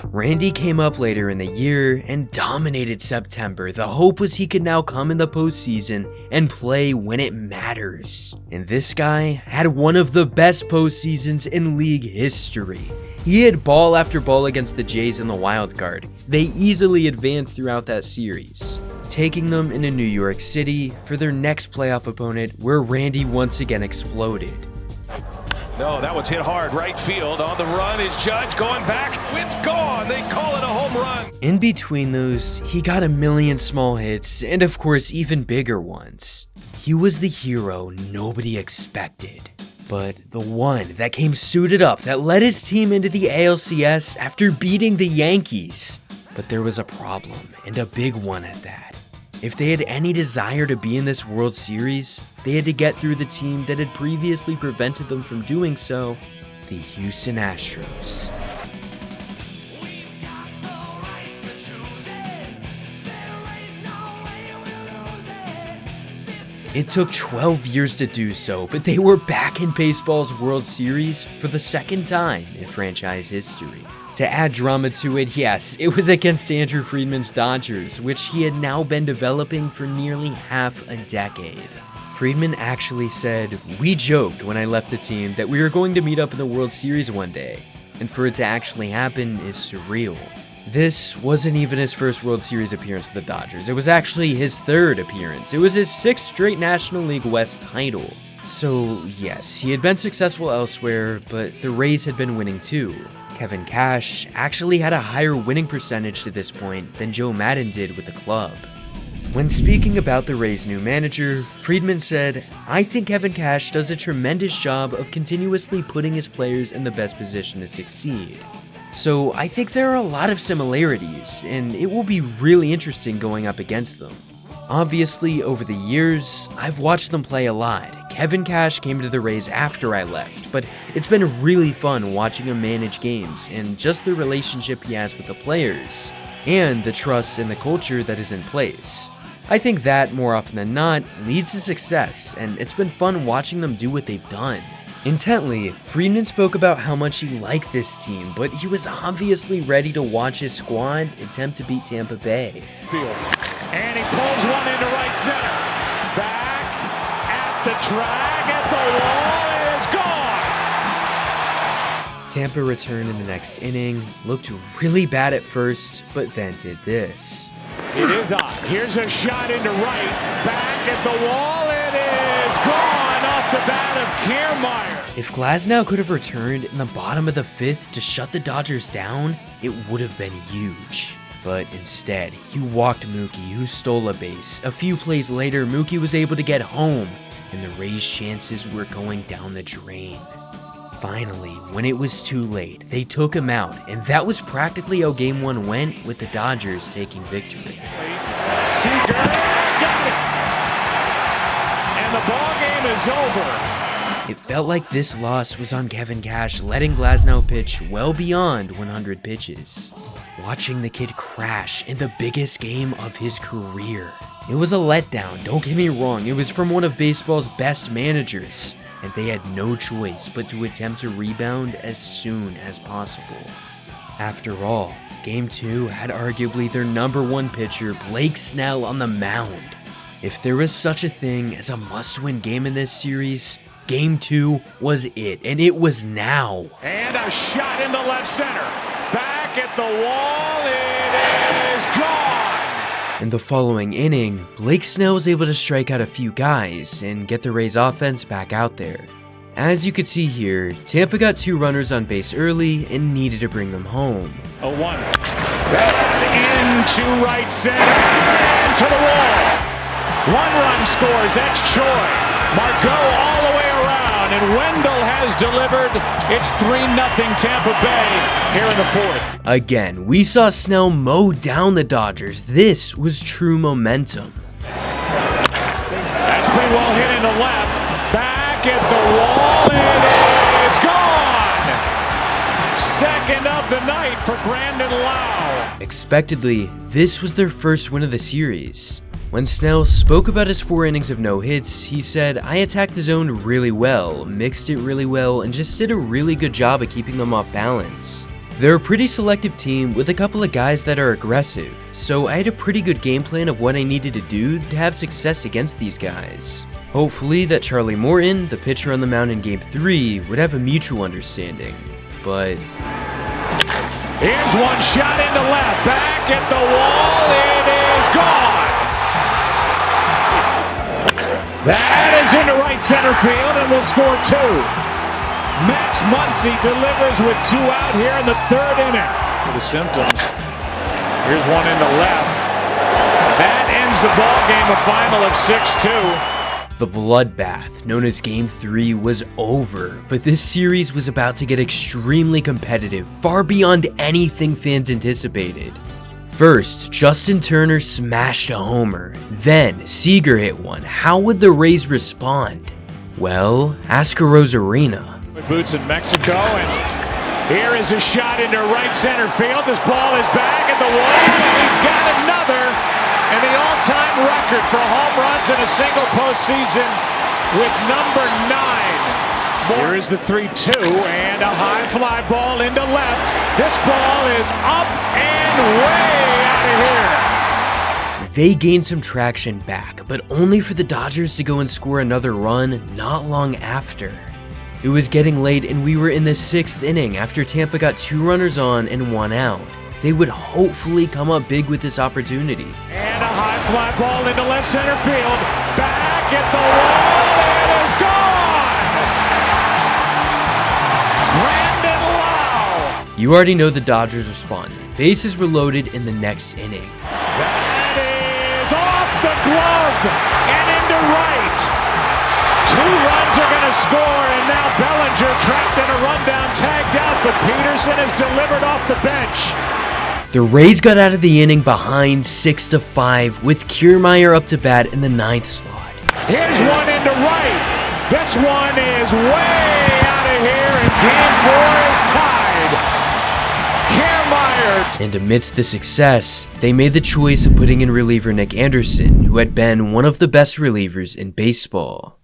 Randy came up later in the year and dominated September. The hope was he could now come in the postseason and play when it matters. And this guy had one of the best postseasons in league history. He hit ball after ball against the Jays in the wild card. They easily advanced throughout that series, taking them into New York City for their next playoff opponent, where Randy once again exploded. No, that one's hit hard right field. On the run is Judge going back. It's gone. They call it a home run. In between those, he got a million small hits and of course even bigger ones. He was the hero nobody expected, but the one that came suited up that led his team into the ALCS after beating the Yankees. But there was a problem, and a big one at that. If they had any desire to be in this World Series, they had to get through the team that had previously prevented them from doing so, the Houston Astros. It took 12 years to do so, but they were back in baseball's World Series for the second time in franchise history. To add drama to it, yes, it was against Andrew Friedman's Dodgers, which he had now been developing for nearly half a decade. Friedman actually said, "We joked when I left the team that we were going to meet up in the World Series one day, and for it to actually happen is surreal." This wasn't even his first World Series appearance with the Dodgers. It was actually his third appearance. It was his 6th straight National League West title. So yes, he had been successful elsewhere, but the Rays had been winning too. Kevin Cash actually had a higher winning percentage to this point than Joe Maddon did with the club. When speaking about the Rays' new manager, Friedman said, "I think Kevin Cash does a tremendous job of continuously putting his players in the best position to succeed. So I think there are a lot of similarities, and it will be really interesting going up against them." Obviously, over the years, I've watched them play a lot. Kevin Cash came to the Rays after I left, but it's been really fun watching him manage games and just the relationship he has with the players, and the trust and the culture that is in place. I think that, more often than not, leads to success, and it's been fun watching them do what they've done. Intently, Friedman spoke about how much he liked this team, but he was obviously ready to watch his squad attempt to beat Tampa Bay. And he pulls one into right center. Back at the drag at the wall. It is gone. Tampa returned in the next inning, looked really bad at first, but then did this. It is on. Here's a shot into right. Back at the wall. It is gone off the bat of Kiermaier. If Glasnow could have returned in the bottom of the 5th to shut the Dodgers down, it would have been huge. But instead, he walked Mookie, who stole a base. A few plays later, Mookie was able to get home, and the Rays' chances were going down the drain. Finally, when it was too late, they took him out, and that was practically how Game 1 went, with the Dodgers taking victory. Seager got it! And the ball game is over. It felt like this loss was on Kevin Cash letting Glasnow pitch well beyond 100 pitches. Watching the kid crash in the biggest game of his career. It was a letdown, don't get me wrong, it was from one of baseball's best managers, and they had no choice but to attempt to rebound as soon as possible. After all, Game 2 had arguably their #1 pitcher, Blake Snell, on the mound. If there was such a thing as a must-win game in this series, Game 2 was it, and it was now. And a shot into left center. Back at the wall, it is gone! In the following inning, Blake Snell was able to strike out a few guys and get the Rays offense back out there. As you could see here, Tampa got 2 runners on base early and needed to bring them home. 0-1. That's into right center and to the wall. 1 run scores, ex-Choi. Margot all the way around, and Wendell has delivered. It's 3-0 Tampa Bay here in the 4th. Again, we saw Snell mow down the Dodgers. This was true momentum. That's pretty well hit into left. Back at the wall, it is gone! Second of the night for Brandon Lau. Expectedly, this was their first win of the series. When Snell spoke about his 4 innings of no hits, he said, "I attacked the zone really well, mixed it really well, and just did a really good job of keeping them off balance. They're a pretty selective team with a couple of guys that are aggressive, so I had a pretty good game plan of what I needed to do to have success against these guys. Hopefully that Charlie Morton, the pitcher on the mound in Game 3, would have a mutual understanding, but..." Here's one shot into left, back at the wall, it is gone! That is into right center field and will score 2. Max Muncy delivers with 2 out here in the 3rd inning. For the symptoms. Here's one into left. That ends the ball game, a final of 6-2. The bloodbath, known as Game 3, was over, but this series was about to get extremely competitive, far beyond anything fans anticipated. First, Justin Turner smashed a homer, then Seager hit one. How would the Rays respond? Well, ask Arozarena. Boots in Mexico, and here is a shot into right center field. This ball is back at the wall, and he's got another, and the all-time record for home runs in a single postseason with number 9. Here is the 3-2, and a high fly ball into left. This ball is up and way out of here. They gained some traction back, but only for the Dodgers to go and score another run not long after. It was getting late and we were in the 6th inning after Tampa got 2 runners on and 1 out. They would hopefully come up big with this opportunity. And a high fly ball into left center field. Back at the wall, it is gone! Brandon Lau! You already know the Dodgers responded. Bases were loaded in the next inning. That is off the glove and into right. 2 runs are going to score, and now Bellinger trapped in a rundown, tagged out, but Peterson has delivered off the bench. The Rays got out of the inning behind 6-5 with Kiermaier up to bat in the 9th slot. Here's one into right. This one is way out of here, and Game 4 is tied. Kiermaier. And amidst the success, they made the choice of putting in reliever Nick Anderson, who had been one of the best relievers in baseball.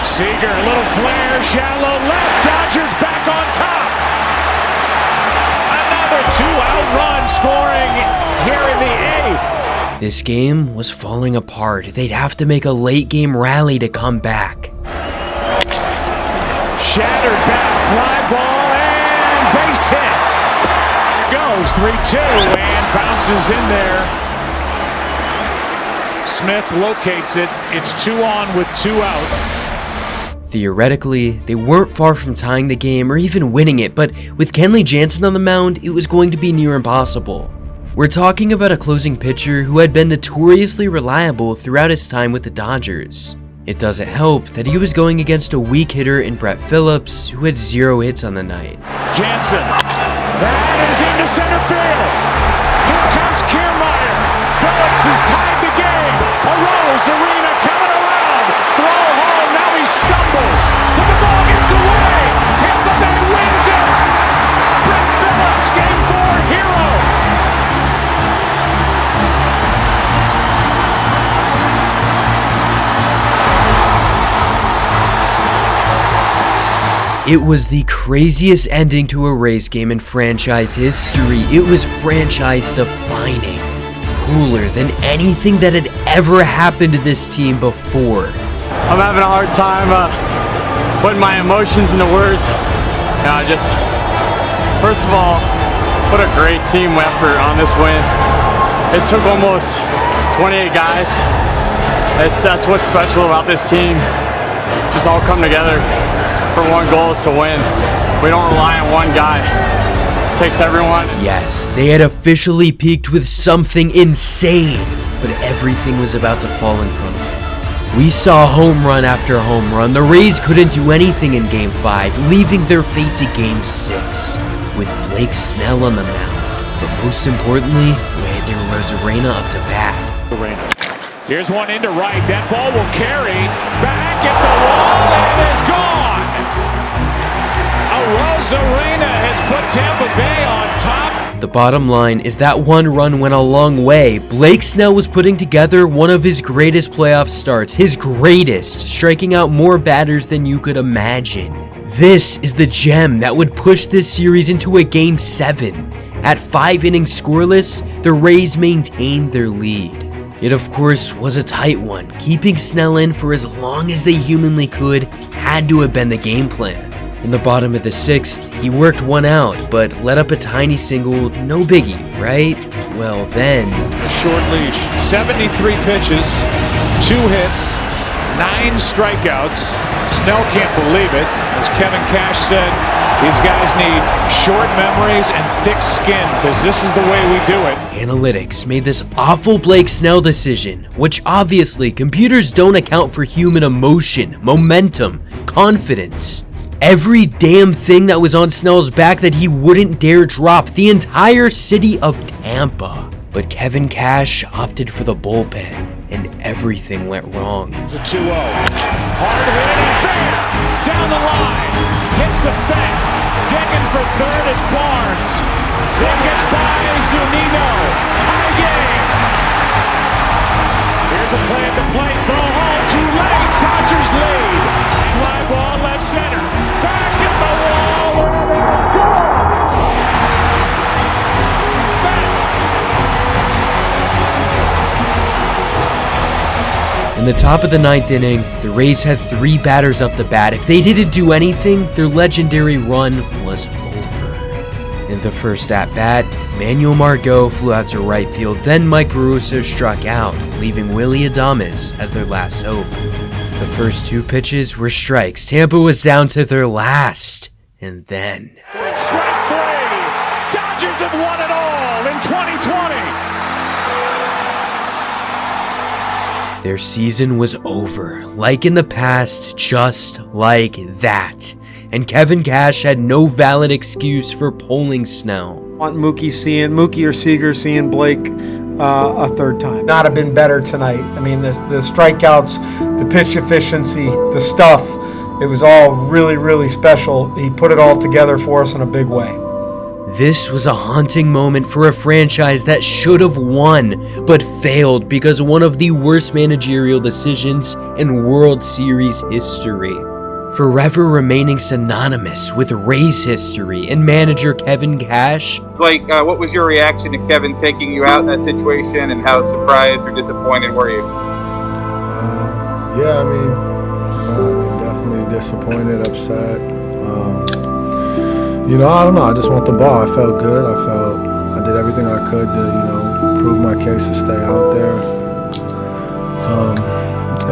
Seager, a little flare, shallow left, Dodgers back on top. Another 2-out run scoring here in the 8th. This game was falling apart. They'd have to make a late game rally to come back. Shattered bat, fly ball, and base hit. Here goes 3-2 and bounces in there. Smith locates it. It's 2 on with 2 out. Theoretically, they weren't far from tying the game or even winning it, but with Kenley Jansen on the mound, it was going to be near impossible. We're talking about a closing pitcher who had been notoriously reliable throughout his time with the Dodgers. It doesn't help that he was going against a weak hitter in Brett Phillips, who had 0 hits on the night. Jansen, that is into center field. Here comes Kiermaier. Phillips has tied the game. Arozarena coming around. Throw home, now he stumbles. But the ball gets away. Tampa Bay wins it. Brett Phillips, Game 4 hero. It was the craziest ending to a Rays game in franchise history. It was franchise defining. Cooler than anything that had ever happened to this team before. I'm having a hard time putting my emotions into words. First of all, what a great team effort on this win. It took almost 28 guys. That's what's special about this team. Just all come together for one goal is to win. We don't rely on one guy. It takes everyone. Yes, they had officially peaked with something insane, but everything was about to fall in front of them. We saw home run after home run. The Rays couldn't do anything in Game 5, leaving their fate to Game 6, with Blake Snell on the mound. But most importantly, Randy Arozarena up to bat. Here's one into right. That ball will carry. Back at the wall. It is gone. Arozarena has put Tampa Bay on top. The bottom line is that one run went a long way. Blake Snell was putting together one of his greatest playoff starts. His greatest, striking out more batters than you could imagine. This is the gem that would push this series into a Game 7. At 5 innings scoreless, the Rays maintained their lead. It of course was a tight one. Keeping Snell in for as long as they humanly could had to have been the game plan. In the bottom of the 6th, he worked one out, but let up a tiny single, no biggie, right? Well then... A short leash, 73 pitches, 2 hits, 9 strikeouts. Snell can't believe it. As Kevin Cash said, these guys need short memories and thick skin because this is the way we do it. Analytics made this awful Blake Snell decision, which obviously computers don't account for human emotion, momentum, confidence. Every damn thing that was on Snell's back that he wouldn't dare drop, the entire city of Tampa. But Kevin Cash opted for the bullpen, and everything went wrong. It's a 2-0. Hard hit and fair. Down the line. Hits the fence. Digging for third is Barnes. Then gets by Zunino. Tie game. Here's a play at the plate. Throw home. Too late. Dodgers lead. Fly ball left center. Back in the wall. In the top of the 9th inning, the Rays had 3 batters up to bat. If they didn't do anything, their legendary run was over. In the first at-bat, Manuel Margot flew out to right field, then Mike Barroso struck out, leaving Willy Adames as their last hope. The first 2 pitches were strikes. Tampa was down to their last, and then... Strike 3! Dodgers have won it all in 2020! Their season was over, like in the past, just like that. And Kevin Cash had no valid excuse for pulling Snell. Want Mookie or Seager seeing Blake a third time. Not have been better tonight. I mean, the strikeouts, the pitch efficiency, the stuff, it was all really, really special. He put it all together for us in a big way. This was a haunting moment for a franchise that should have won, but failed because of one of the worst managerial decisions in World Series history. Forever remaining synonymous with Rays history and manager Kevin Cash. Blake, what was your reaction to Kevin taking you out in that situation, and how surprised or disappointed were you? Yeah, I mean, definitely disappointed, upset. I don't know. I just want the ball. I felt good. I did everything I could to, prove my case to stay out there.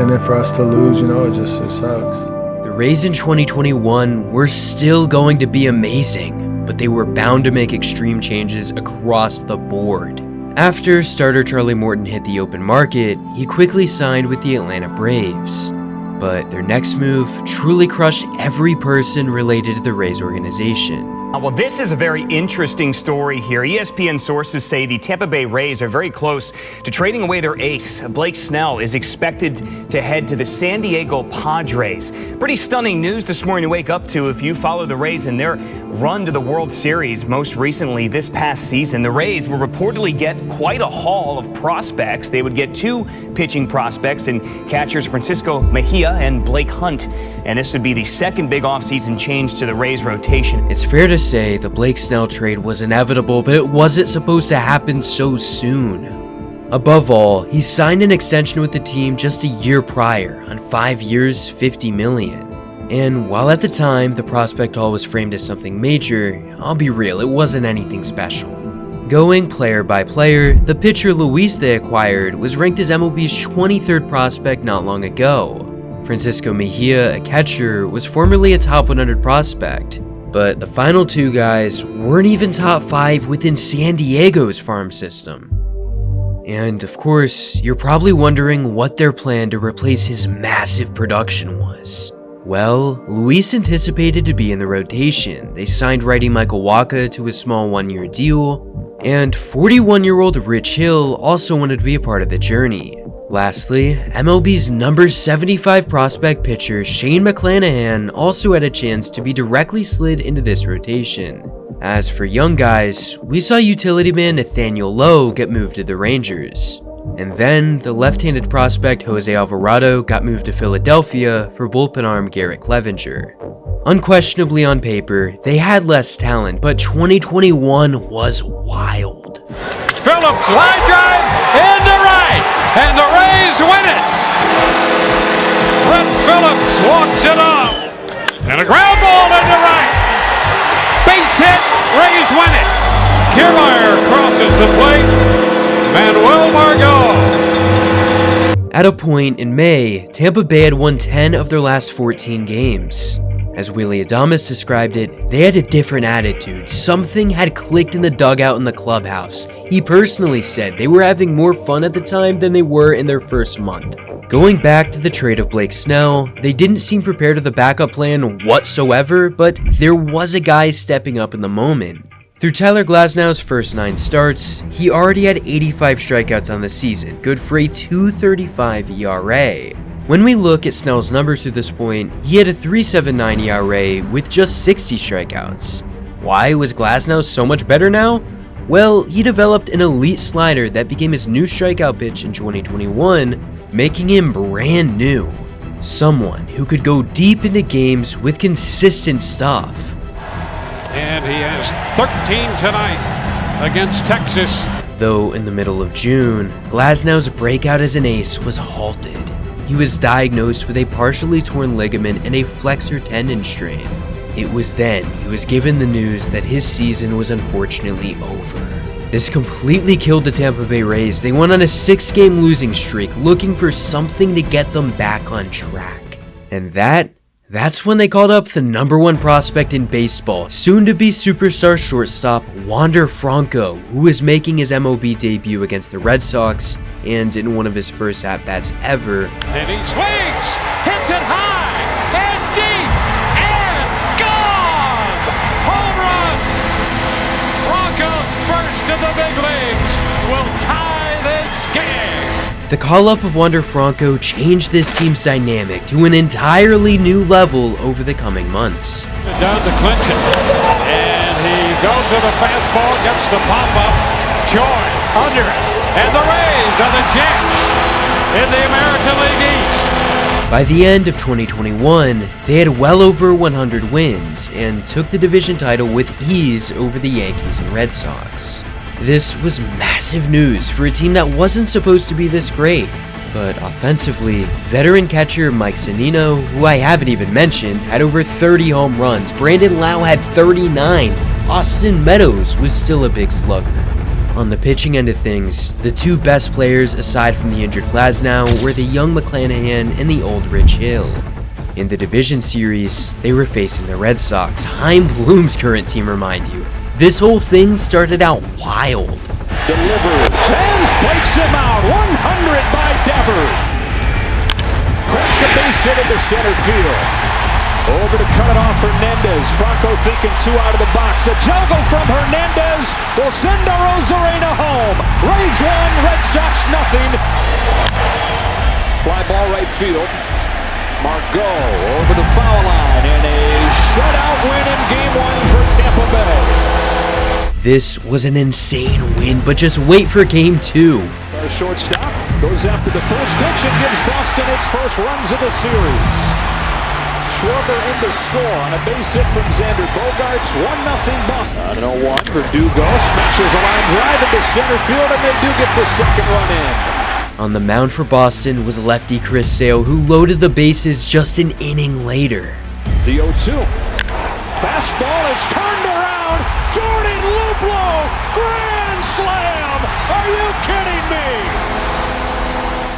And then for us to lose, it sucks. The Rays in 2021 were still going to be amazing, but they were bound to make extreme changes across the board. After starter Charlie Morton hit the open market, he quickly signed with the Atlanta Braves. But their next move truly crushed every person related to the Rays organization. Well, this is a very interesting story here. ESPN sources say the Tampa Bay Rays are very close to trading away their ace. Blake Snell is expected to head to the San Diego Padres. Pretty stunning news this morning to wake up to if you follow the Rays in their run to the World Series. Most recently this past season, the Rays will reportedly get quite a haul of prospects. They would get 2 pitching prospects in catchers Francisco Mejia and Blake Hunt. And this would be the second big offseason change to the Rays rotation. It's fair to say the Blake Snell trade was inevitable, but it wasn't supposed to happen so soon. Above all, he signed an extension with the team just a year prior on 5 years, $50 million. And while at the time the prospect haul was framed as something major, I'll be real, it wasn't anything special. Going player by player, the pitcher Luis they acquired was ranked as MLB's 23rd prospect not long ago. Francisco Mejia, a catcher, was formerly a top 100 prospect. But the final 2 guys weren't even top 5 within San Diego's farm system. And of course, you're probably wondering what their plan to replace his massive production was. Well, Luis anticipated to be in the rotation. They signed righty Michael Wacha to a small 1-year deal, and 41-year-old Rich Hill also wanted to be a part of the journey. Lastly, MLB's number 75 prospect pitcher Shane McClanahan also had a chance to be directly slid into this rotation. As for young guys, we saw utility man Nathaniel Lowe get moved to the Rangers. And then the left-handed prospect Jose Alvarado got moved to Philadelphia for bullpen arm Garrett Clevenger. Unquestionably on paper, they had less talent, but 2021 was wild. Phillips, line drive, into right, and the Rays win it! Brett Phillips walks it off, and a ground ball into right. Base hit, Rays win it. Kiermaier crosses the plate. Manuel Margot. At a point in May, Tampa Bay had won 10 of their last 14 games. As Willie Adames described it, they had a different attitude. Something had clicked in the dugout in the clubhouse. He personally said they were having more fun at the time than they were in their first month. Going back to the trade of Blake Snell, they didn't seem prepared with a backup plan whatsoever, but there was a guy stepping up in the moment. Through Tyler Glasnow's first 9 starts, he already had 85 strikeouts on the season, good for a .235 ERA. When we look at Snell's numbers through this point, he had a .379 ERA with just 60 strikeouts. Why was Glasnow so much better now? Well, he developed an elite slider that became his new strikeout pitch in 2021, making him brand new. Someone who could go deep into games with consistent stuff. And he has 13 tonight against Texas. Though in the middle of June, Glasnow's breakout as an ace was halted. He was diagnosed with a partially torn ligament and a flexor tendon strain. It was then he was given the news that his season was unfortunately over. This completely killed the Tampa Bay Rays. They went on a 6-game losing streak, looking for something to get them back on track. And that's when they called up the #1 prospect in baseball, soon-to-be superstar shortstop Wander Franco, who was making his MLB debut against the Red Sox, and in one of his first at-bats ever. And he swings, hits it high, and deep, and gone! Home run! Franco's first of the big leagues will tie this game. The call-up of Wander Franco changed this team's dynamic to an entirely new level over the coming months. Down to clinch it, and he goes with a fastball, gets the pop-up, Joy under it, and the Rays are the champs in the American League East. By the end of 2021, they had well over 100 wins and took the division title with ease over the Yankees and Red Sox. This was massive news for a team that wasn't supposed to be this great. But offensively, veteran catcher Mike Zunino, who I haven't even mentioned, had over 30 home runs. Brandon Lau had 39. Austin Meadows was still a big slugger. On the pitching end of things, the two best players aside from the injured Glasnow were the young McClanahan and the old Rich Hill. In the division series, they were facing the Red Sox, Chaim Bloom's current team, remind you. This whole thing started out wild. Delivers and strikes him out. 100 by Devers. Cracks a base hit into center field. Over to cut it off Hernandez. Franco thinking 2 out of the box. A juggle from Hernandez will send Arozarena home. Rays 1, Red Sox nothing. Fly ball right field. Margot over the foul line and a shutout win in Game 1 for Tampa Bay. This was an insane win, but just wait for Game 2. Our shortstop goes after the first pitch and gives Boston its first runs of the series. Schwarber in to score on a base hit from Xander Bogaerts. 1-0 Boston. On an 0-1, Verdugo smashes a line drive into center field, and they do get the second run in. On the mound for Boston was lefty Chris Sale, who loaded the bases just an inning later. The 0-2. Fastball is turned around. Jordan Luplow, grand slam! Are you kidding me?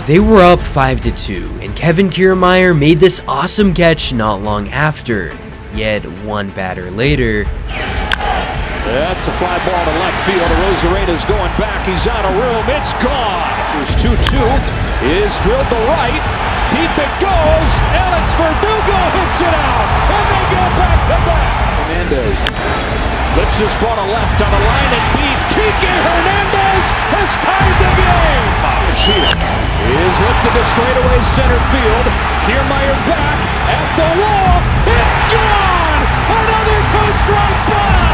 They were up 5-2, and Kevin Kiermaier made this awesome catch not long after. Yet one batter later, that's a fly ball to left field. Arozarena's going back. He's out of room. It's gone. Here's 2-2. Is drilled to right. Deep it goes. Alex Verdugo hits it out. And they go back to back. Hernandez lifts his ball to left on the line and beat. Kike Hernandez has tied the game. Machida is lifted to straightaway center field. Kiermaier back at the wall. It's gone. Another 2-strike bomb.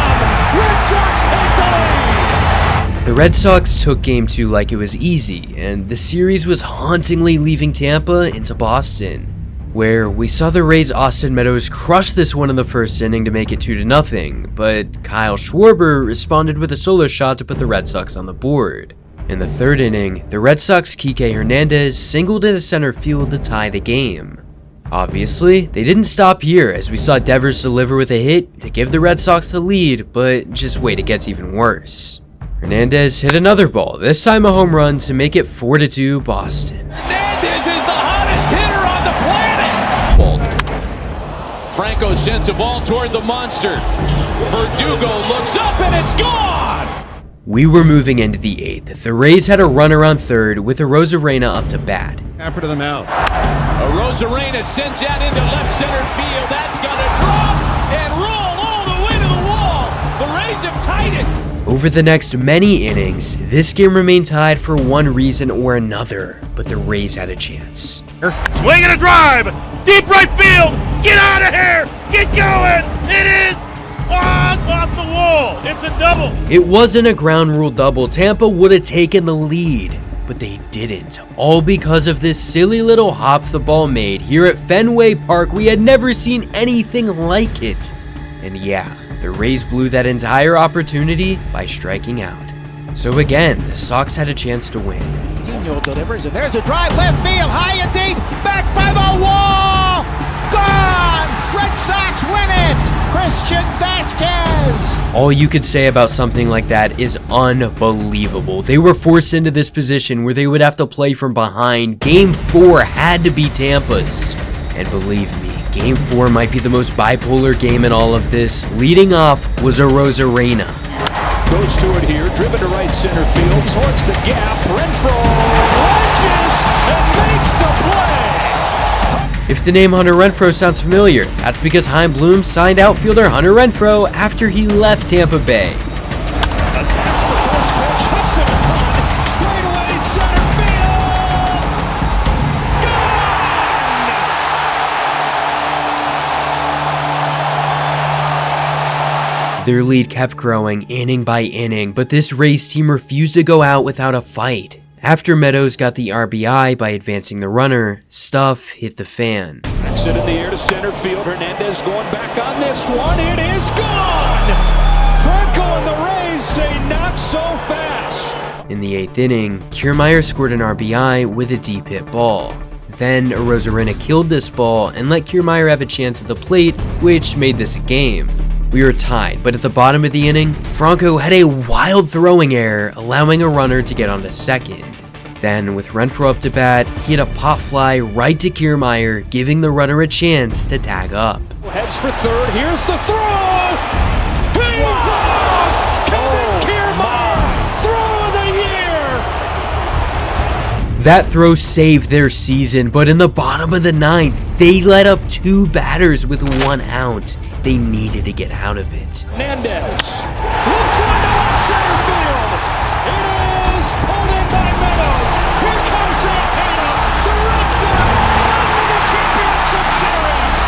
Red Sox take the lead. The Red Sox took Game 2 like it was easy, and the series was hauntingly leaving Tampa into Boston, where we saw the Rays' Austin Meadows crush this one in the first inning to make it 2-0, but Kyle Schwarber responded with a solo shot to put the Red Sox on the board. In the third inning, the Red Sox' Kike Hernandez singled into center field to tie the game. Obviously, they didn't stop here as we saw Devers deliver with a hit to give the Red Sox the lead, but just wait, it gets even worse. Hernandez hit another ball, this time a home run to make it 4-2 Boston. Hernandez Franco sends a ball toward the monster. Verdugo looks up and it's gone! We were moving into the 8th. The Rays had a runner on third with Arozarena up to bat. Tapper to the mount. Arozarena sends that into left center field. That's gonna drop and roll all the way to the wall. The Rays have tied it. Over the next many innings, this game remained tied for one reason or another, but the Rays had a chance. Swing and a drive! Deep right field! Get out of here! Get going! It is off the wall! It's a double! It wasn't a ground rule double. Tampa would have taken the lead, but they didn't. All because of this silly little hop the ball made here at Fenway Park. We had never seen anything like it. And yeah, the Rays blew that entire opportunity by striking out. So again, the Sox had a chance to win. Dino delivers, and there's a drive left field, high and deep, back by the wall! Gone! Red Sox win it! Christian Vasquez! All you could say about something like that is unbelievable. They were forced into this position where they would have to play from behind. Game 4 had to be Tampa's. And believe me, Game 4 might be the most bipolar game in all of this. Leading off was Arozarena. Goes to it here, driven to right center field, towards the gap. Renfroe launches and makes the play. If the name Hunter Renfroe sounds familiar, that's because Chaim Bloom signed outfielder Hunter Renfroe after he left Tampa Bay. Attacks the first pitch, hits it a ton, straight away center field. Gone! Their lead kept growing inning by inning, but this Rays team refused to go out without a fight. After Meadows got the RBI by advancing the runner, stuff hit the fan. Exit in the air to center field. Hernandez going back on this one. It is gone! Franco and the Rays say not so fast. In the 8th inning, Kiermaier scored an RBI with a deep hit ball. Then Arozarena killed this ball and let Kiermaier have a chance at the plate, which made this a game. We were tied, but at the bottom of the inning, Franco had a wild throwing error, allowing a runner to get onto second. Then, with Renfroe up to bat, he hit a pop fly right to Kiermaier, giving the runner a chance to tag up. Heads for third, here's the throw! He's on! Kevin Kiermaier! Throw of the year! That throw saved their season, but in the bottom of the 9th, they let up 2 batters with 1 out. They needed to get out of it. Hernandez lifts one to left center field. It is pulled in by Meadows. Here comes Santana. The Red Sox into the championship series.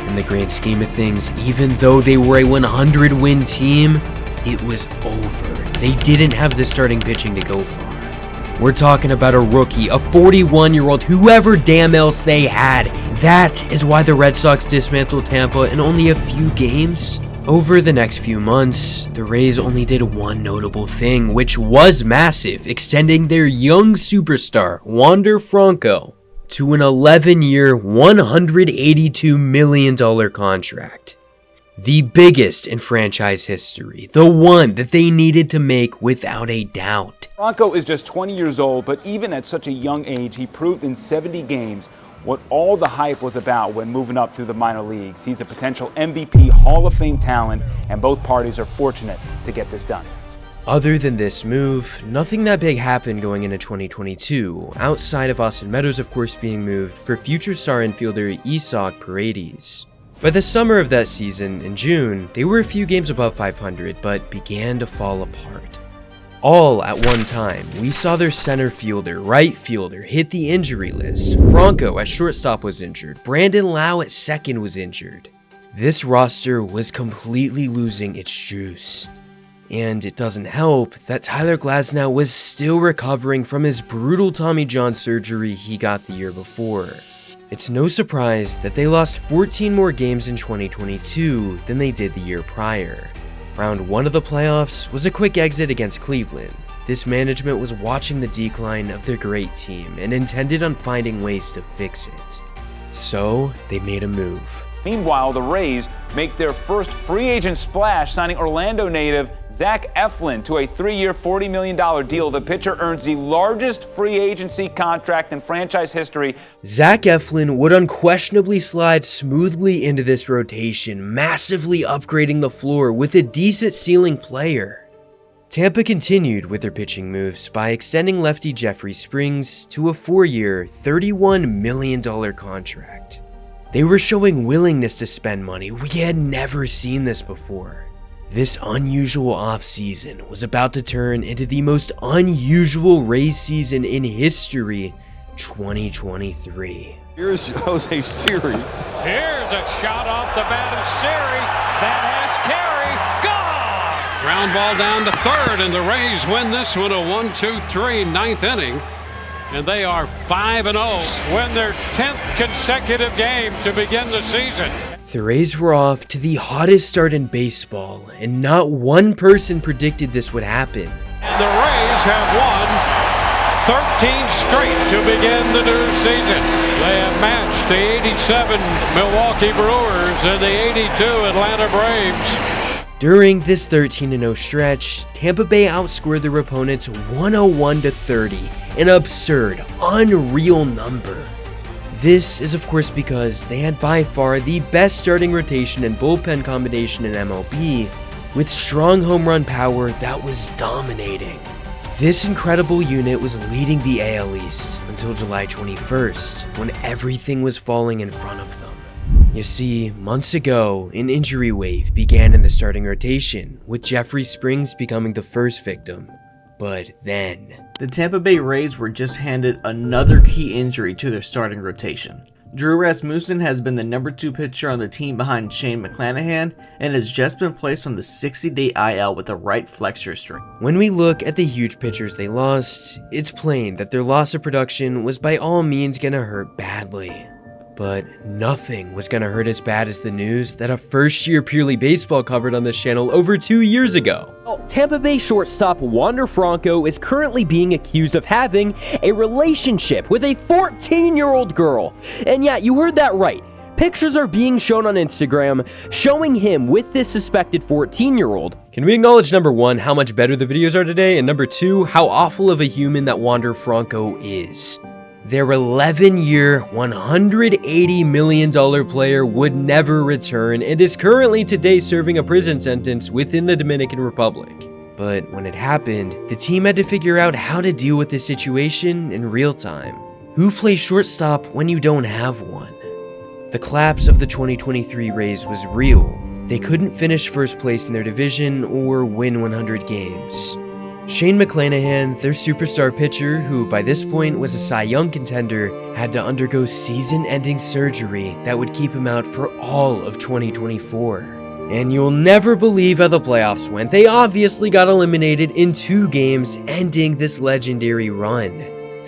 In the grand scheme of things, even though they were a 100-win team, it was over. They didn't have the starting pitching to go far. We're talking about a rookie, a 41-year-old, whoever damn else they had. That is why the Red Sox dismantled Tampa in only a few games. Over the next few months, the Rays only did one notable thing, which was massive, extending their young superstar, Wander Franco, to an 11-year, $182 million contract. The biggest in franchise history, the one that they needed to make without a doubt. Franco is just 20 years old, but even at such a young age, he proved in 70 games what all the hype was about when moving up through the minor leagues. He's a potential MVP Hall of Fame talent, and both parties are fortunate to get this done. Other than this move, nothing that big happened going into 2022, outside of Austin Meadows of course being moved for future star infielder Isaac Paredes. By the summer of that season, in June, they were a few games above 500, but began to fall apart. All at one time, we saw their center fielder, right fielder hit the injury list. Franco at shortstop was injured. Brandon Lau at second was injured. This roster was completely losing its juice. And it doesn't help that Tyler Glasnow was still recovering from his brutal Tommy John surgery he got the year before. It's no surprise that they lost 14 more games in 2022 than they did the year prior. Round 1 of the playoffs was a quick exit against Cleveland. This management was watching the decline of their great team and intended on finding ways to fix it. So, they made a move. Meanwhile, the Rays make their first free agent splash, signing Orlando native Zach Eflin to a 3-year, $40 million deal. The pitcher earns the largest free agency contract in franchise history. Zach Eflin would unquestionably slide smoothly into this rotation, massively upgrading the floor with a decent ceiling player. Tampa continued with their pitching moves by extending lefty Jeffrey Springs to a 4-year, $31 million contract. They were showing willingness to spend money. We had never seen this before. This unusual offseason was about to turn into the most unusual Rays season in history, 2023. Here's Jose Siri. Here's a shot off the bat of Siri. That has Carey. Gone! Ground ball down to third, and the Rays win this one a 1-2-3 ninth inning. And they are 5-0, win their 10th consecutive game to begin the season. The Rays were off to the hottest start in baseball, and not one person predicted this would happen. And the Rays have won 13 straight to begin the new season. They have matched the 87 Milwaukee Brewers and the 82 Atlanta Braves. During this 13-0 stretch, Tampa Bay outscored their opponents 101-30, an absurd, unreal number. This is of course because they had by far the best starting rotation and bullpen combination in MLB, with strong home run power that was dominating. This incredible unit was leading the AL East until July 21st, when everything was falling in front of them. You see, months ago, an injury wave began in the starting rotation, with Jeffrey Springs becoming the first victim. But then, the Tampa Bay Rays were just handed another key injury to their starting rotation. Drew Rasmussen has been the number 2 pitcher on the team behind Shane McClanahan and has just been placed on the 60-day IL with a right flexor strain. When we look at the huge pitchers they lost, it's plain that their loss of production was by all means gonna hurt badly. But nothing was gonna hurt as bad as the news that a first-year Purely Baseball covered on this channel over 2 years ago. Tampa Bay shortstop Wander Franco is currently being accused of having a relationship with a 14-year-old girl. And yeah, you heard that right. Pictures are being shown on Instagram showing him with this suspected 14-year-old. Can we acknowledge number 1, how much better the videos are today, and number 2, how awful of a human that Wander Franco is? Their 11-year, $180 million player would never return and is currently today serving a prison sentence within the Dominican Republic. But when it happened, the team had to figure out how to deal with this situation in real time. Who plays shortstop when you don't have one? The collapse of the 2023 Rays was real. They couldn't finish first place in their division or win 100 games. Shane McClanahan, their superstar pitcher, who by this point was a Cy Young contender, had to undergo season-ending surgery that would keep him out for all of 2024. And you'll never believe how the playoffs went. They obviously got eliminated in 2 games, ending this legendary run.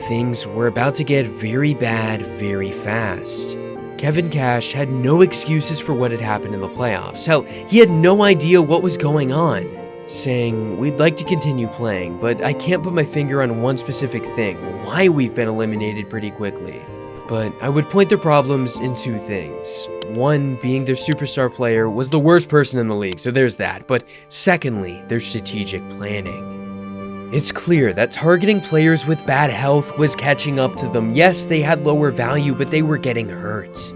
Things were about to get very bad very fast. Kevin Cash had no excuses for what had happened in the playoffs. Hell, he had no idea what was going on, saying, "We'd like to continue playing, but I can't put my finger on one specific thing, why we've been eliminated pretty quickly." But I would point their problems in 2 things. One being their superstar player was the worst person in the league, so there's that. But secondly, their strategic planning. It's clear that targeting players with bad health was catching up to them. Yes, they had lower value, but they were getting hurt.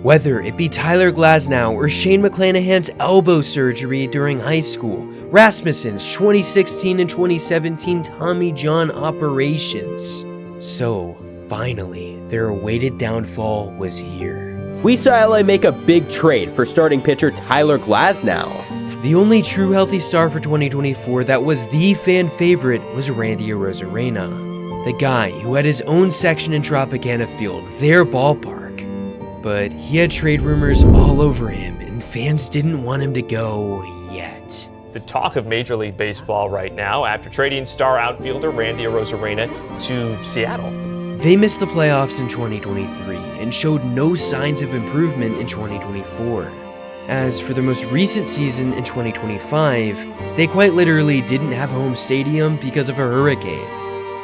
Whether it be Tyler Glasnow or Shane McClanahan's elbow surgery during high school, Rasmussen's 2016 and 2017 Tommy John operations. So, finally, their awaited downfall was here. We saw LA make a big trade for starting pitcher Tyler Glasnow. The only true healthy star for 2024 that was the fan favorite was Randy Arozarena, the guy who had his own section in Tropicana Field, their ballpark. But he had trade rumors all over him, and fans didn't want him to go yet. The talk of Major League Baseball right now after trading star outfielder Randy Arozarena to Seattle. They missed the playoffs in 2023 and showed no signs of improvement in 2024. As for their most recent season in 2025, they quite literally didn't have a home stadium because of a hurricane.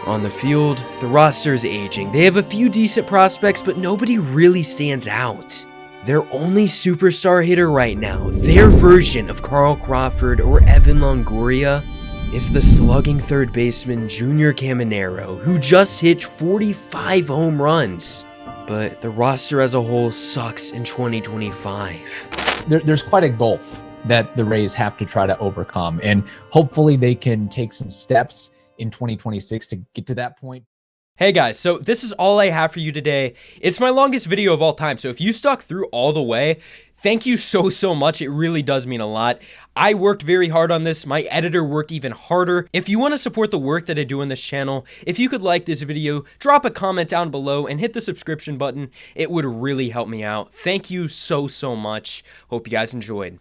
On the field, the roster is aging. They have a few decent prospects, but nobody really stands out. Their only superstar hitter right now, their version of Carl Crawford or Evan Longoria, is the slugging third baseman Junior Caminero, who just hit 45 home runs. But the roster as a whole sucks in 2025. There's quite a gulf that the Rays have to try to overcome, and hopefully they can take some steps in 2026 to get to that point. Hey guys, so this is all I have for you today. It's my longest video of all time, so if you stuck through all the way, thank you so much. It really does mean a lot. I worked very hard on this. My editor worked even harder. If you want to support the work that I do on this channel, if you could like this video, drop a comment down below and hit the subscription button. It would really help me out. Thank you so much. Hope you guys enjoyed.